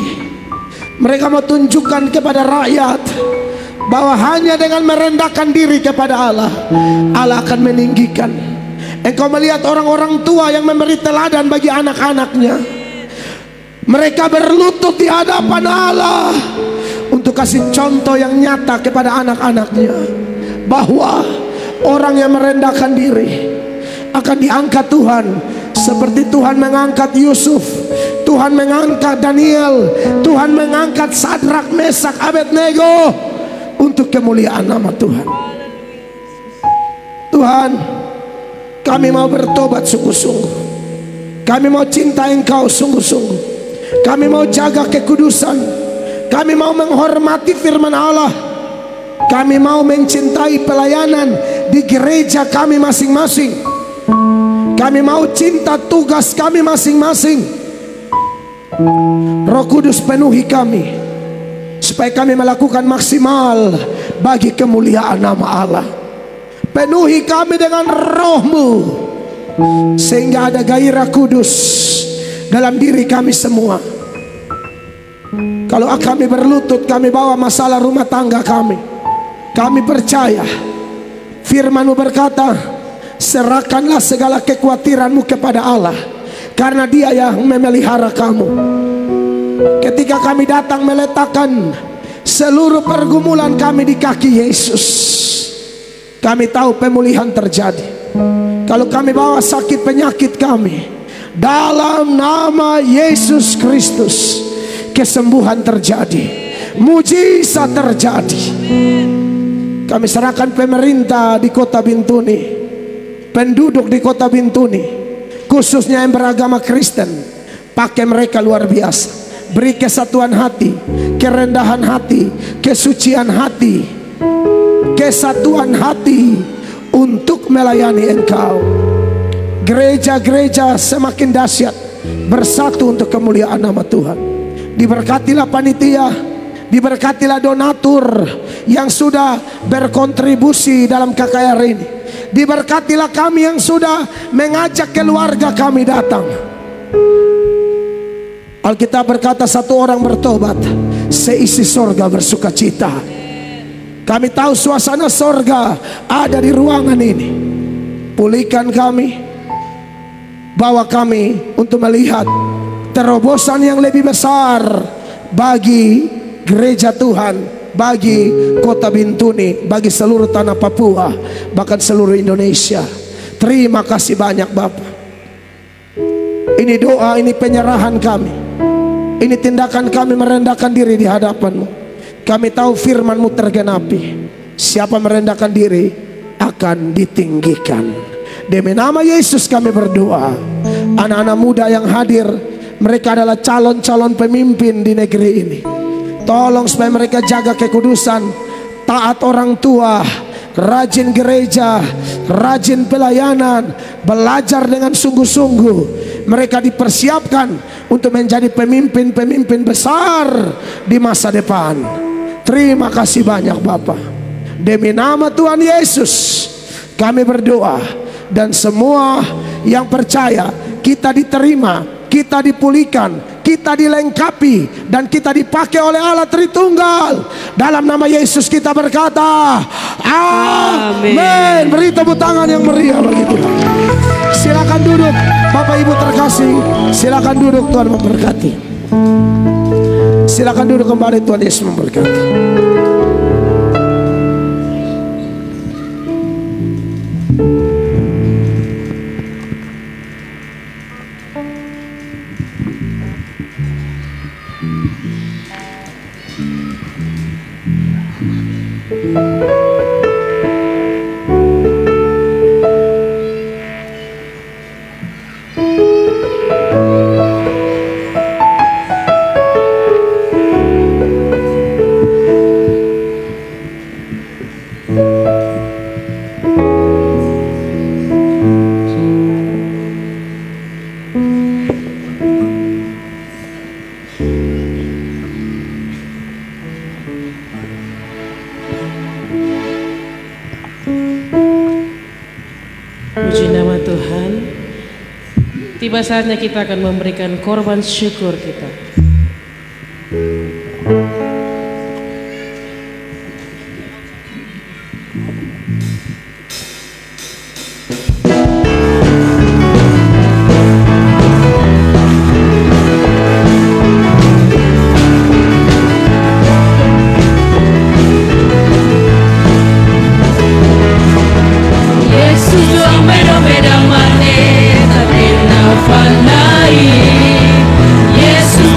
S1: Mereka mau tunjukkan kepada rakyat bahwa hanya dengan merendahkan diri kepada Allah, Allah akan meninggikan. Engkau melihat orang-orang tua yang memberi teladan bagi anak-anaknya. Mereka berlutut di hadapan Allah untuk kasih contoh yang nyata kepada anak-anaknya bahwa orang yang merendahkan diri akan diangkat Tuhan. Seperti Tuhan mengangkat Yusuf, Tuhan mengangkat Daniel, Tuhan mengangkat Sadrak, Mesak, Abednego untuk kemuliaan nama Tuhan. Tuhan, kami mau bertobat sungguh-sungguh. Kami mau cinta Engkau sungguh-sungguh. Kami mau jaga kekudusan. Kami mau menghormati firman Allah. Kami mau mencintai pelayanan di gereja kami masing-masing. Kami mau cinta tugas kami masing-masing. Roh Kudus penuhi kami supaya kami melakukan maksimal bagi kemuliaan nama Allah. Penuhi kami dengan roh-Mu sehingga ada gairah kudus dalam diri kami semua. Kalau kami berlutut, kami bawa masalah rumah tangga kami. Kami percaya firman-Mu berkata, serahkanlah segala kekhawatiranmu kepada Allah, karena Dia yang memelihara kamu. Ketika kami datang meletakkan seluruh pergumulan kami di kaki Yesus, kami tahu pemulihan terjadi. Kalau kami bawa sakit penyakit kami, dalam nama Yesus Kristus, kesembuhan terjadi, mujizat terjadi. Kami serahkan pemerintah di kota Bintuni, penduduk di kota Bintuni, khususnya yang beragama Kristen. Pakai mereka luar biasa. Beri kesatuan hati, kerendahan hati, kesucian hati, kesatuan hati untuk melayani Engkau. Gereja-gereja semakin dahsyat bersatu untuk kemuliaan nama Tuhan. Diberkatilah panitia, diberkatilah donatur yang sudah berkontribusi dalam KKR ini. Diberkatilah kami yang sudah mengajak keluarga kami datang. Alkitab berkata, satu orang bertobat, seisi sorga bersuka cita. Kami tahu suasana sorga ada di ruangan ini. Pulihkan kami, bawa kami untuk melihat terobosan yang lebih besar bagi gereja Tuhan, bagi kota Bintuni, bagi seluruh tanah Papua, bahkan seluruh Indonesia. Terima kasih banyak Bapa. Ini doa, ini penyerahan kami, ini tindakan kami merendahkan diri di hadapan-Mu. Kami tahu firman-Mu tergenapi, siapa merendahkan diri akan ditinggikan. Demi nama Yesus kami berdoa. Anak-anak muda yang hadir, mereka adalah calon-calon pemimpin di negeri ini. Tolong supaya mereka jaga kekudusan, taat orang tua, rajin gereja, rajin pelayanan, belajar dengan sungguh-sungguh. Mereka dipersiapkan untuk menjadi pemimpin-pemimpin besar di masa depan. Terima kasih banyak Bapa. Demi nama Tuhan Yesus kami berdoa. Dan semua yang percaya, kita diterima, kita dipulihkan, kita dilengkapi, dan kita dipakai oleh Allah Tritunggal. Dalam nama Yesus kita berkata, amin. Beri tepuk tangan yang meriah bagi Tuhan. Silakan duduk Bapak Ibu terkasih, silakan duduk, Tuhan memberkati. Silakan duduk kembali, Tuhan Yesus memberkati.
S4: Puji nama Tuhan. Tiba saatnya kita akan memberikan korban syukur kita.
S3: Yesus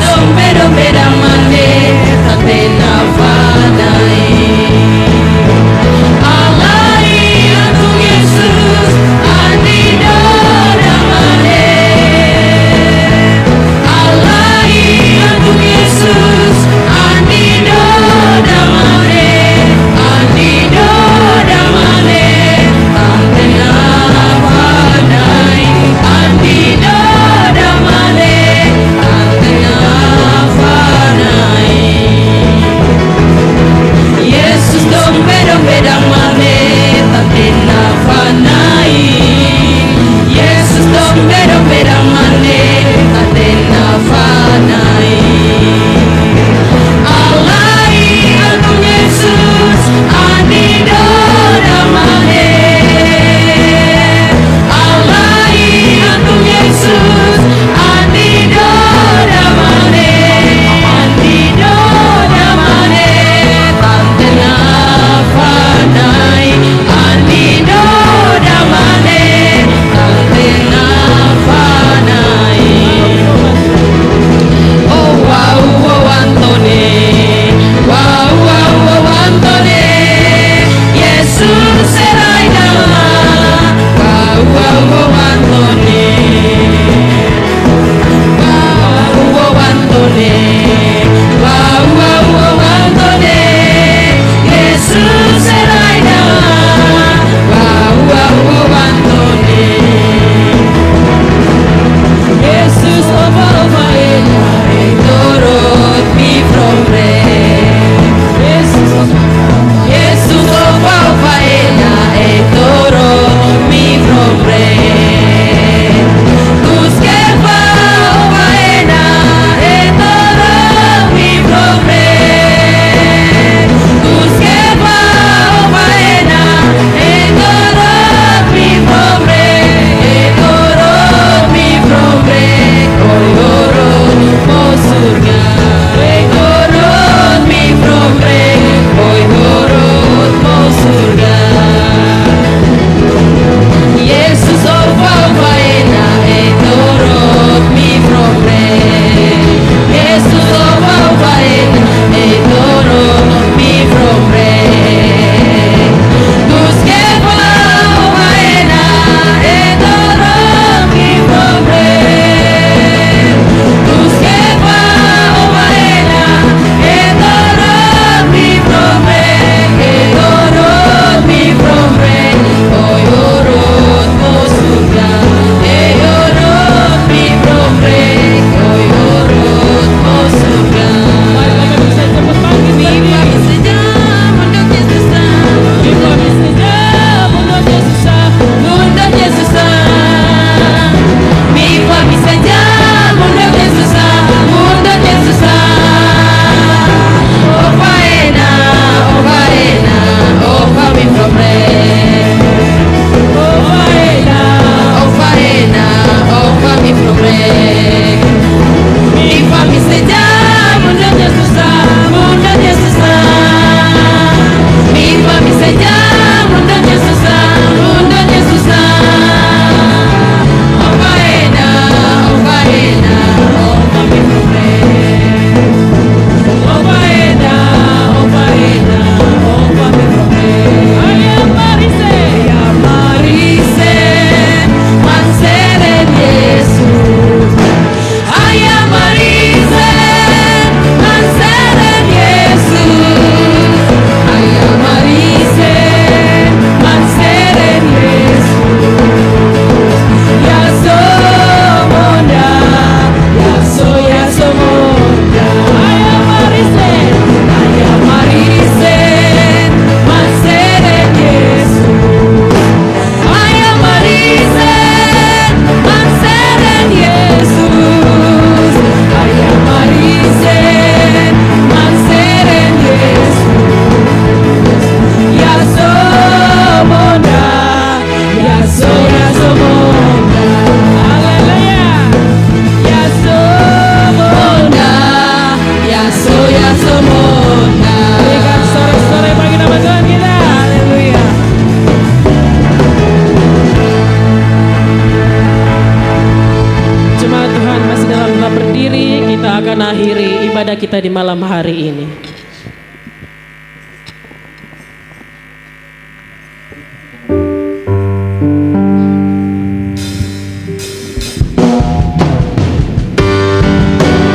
S4: mengakhiri ibadah kita di malam hari ini.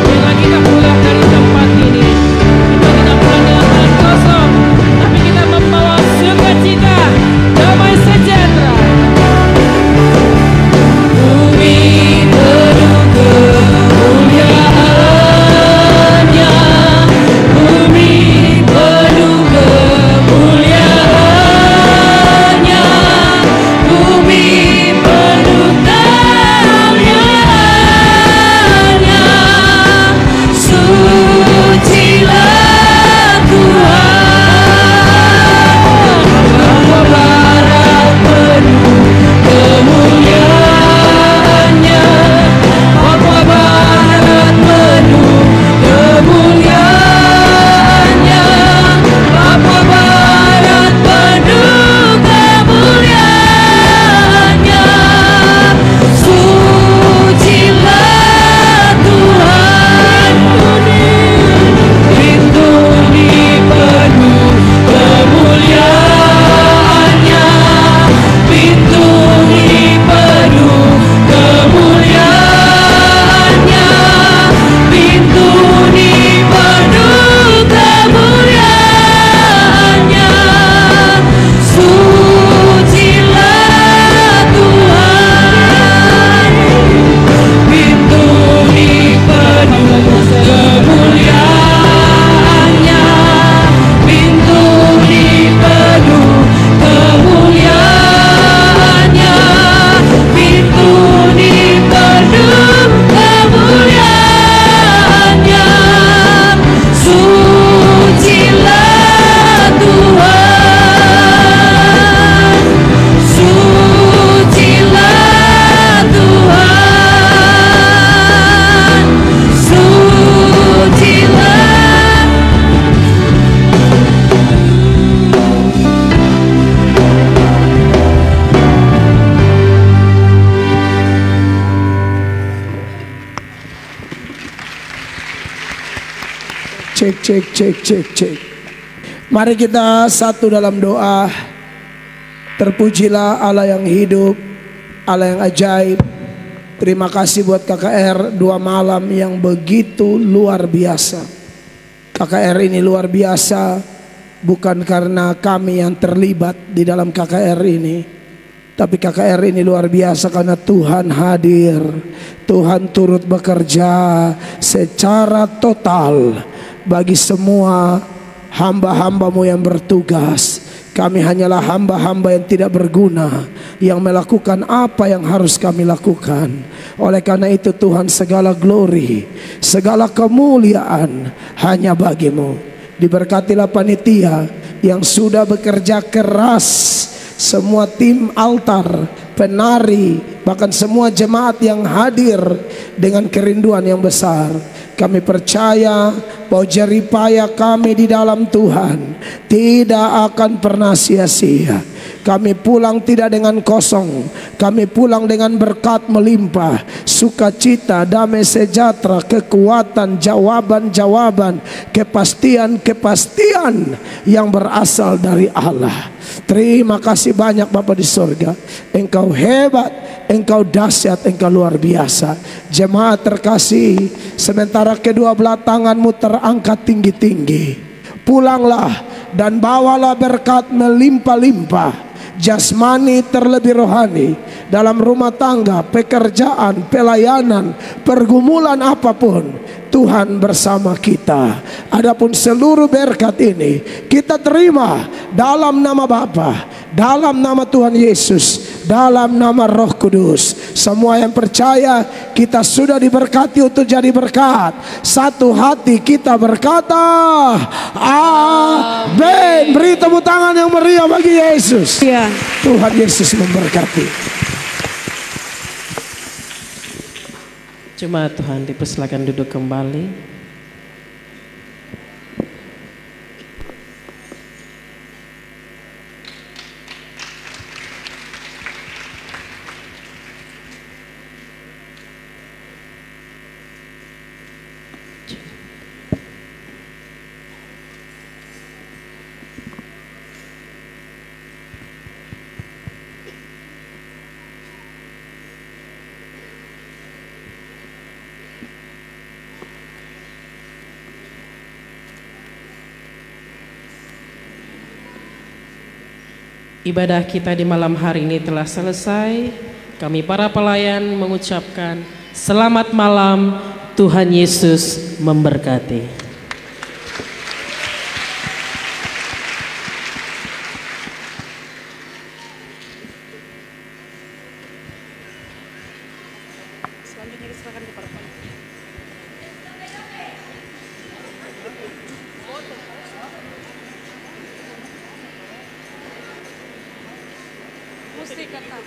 S4: Bila kita pulang dari tempat ini, kita tidak pulang dengan tangan kosong, tapi kita membawa sukacita, damai sejahtera.
S3: Bumi penuh kemuliaan-Nya, bumi penuh kemuliaan-Nya, bumi penuh kemuliaan-Nya. Sucilah Tuhan, bahwa barat penuh kemuliaan-Nya, bahwa barat penuh kemuliaan-Nya, bahwa barat penuh kemuliaan-Nya. Sucilah Tuhan, lindungi penuh kemuliaan-Nya, lindungi penuh kemuliaan-Nya, lindungi penuh kemuliaan-Nya. Sucilah Tuhan, lindungi penuh kemuliaan-Nya, lindungi penuh kemuliaan-Nya, lindungi penuh kemuliaan-Nya. Sucilah Tuhan, sucilah Tuhan, sucilah.
S1: Cek, cek, cek, cek, cek. Mari kita satu dalam doa. Terpujilah Allah yang hidup, Allah yang ajaib. Terima kasih buat KKR 2 malam yang begitu luar biasa. KKR ini luar biasa bukan karena kami yang terlibat di dalam KKR ini, tapi KKR ini luar biasa karena Tuhan hadir. Tuhan turut bekerja secara total bagi semua hamba-hambamu yang bertugas. Kami hanyalah hamba-hamba yang tidak berguna, yang melakukan apa yang harus kami lakukan. Oleh karena itu Tuhan, segala glory, segala kemuliaan hanya bagimu. Diberkatilah panitia yang sudah bekerja keras, semua tim altar, penari, bahkan semua jemaat yang hadir dengan kerinduan yang besar. Kami percaya bahwa jeripaya kami di dalam Tuhan tidak akan pernah sia-sia. Kami pulang tidak dengan kosong, kami pulang dengan berkat melimpah, sukacita, damai sejahtera, kekuatan, jawaban-jawaban, kepastian-kepastian yang berasal dari Allah. Terima kasih banyak Bapa di sorga. Engkau hebat, Engkau dahsyat, Engkau luar biasa. Jemaat terkasih, sementara kedua belah tanganmu terangkat tinggi-tinggi, pulanglah dan bawalah berkat melimpah-limpah, jasmani terlebih rohani, dalam rumah tangga, pekerjaan, pelayanan, pergumulan apapun. Tuhan bersama kita. Adapun seluruh berkat ini kita terima dalam nama Bapa, dalam nama Tuhan Yesus, dalam nama Roh Kudus. Semua yang percaya kita sudah diberkati untuk jadi berkat. Satu hati kita berkata amin. Beri tepuk tangan yang meriah bagi Yesus.
S4: Ya.
S1: Tuhan Yesus memberkati.
S4: Jemaat Tuhan dipersilakan duduk kembali. Ibadah kita di malam hari ini telah selesai. Kami para pelayan mengucapkan selamat malam, Tuhan Yesus memberkati.
S3: Musik kata.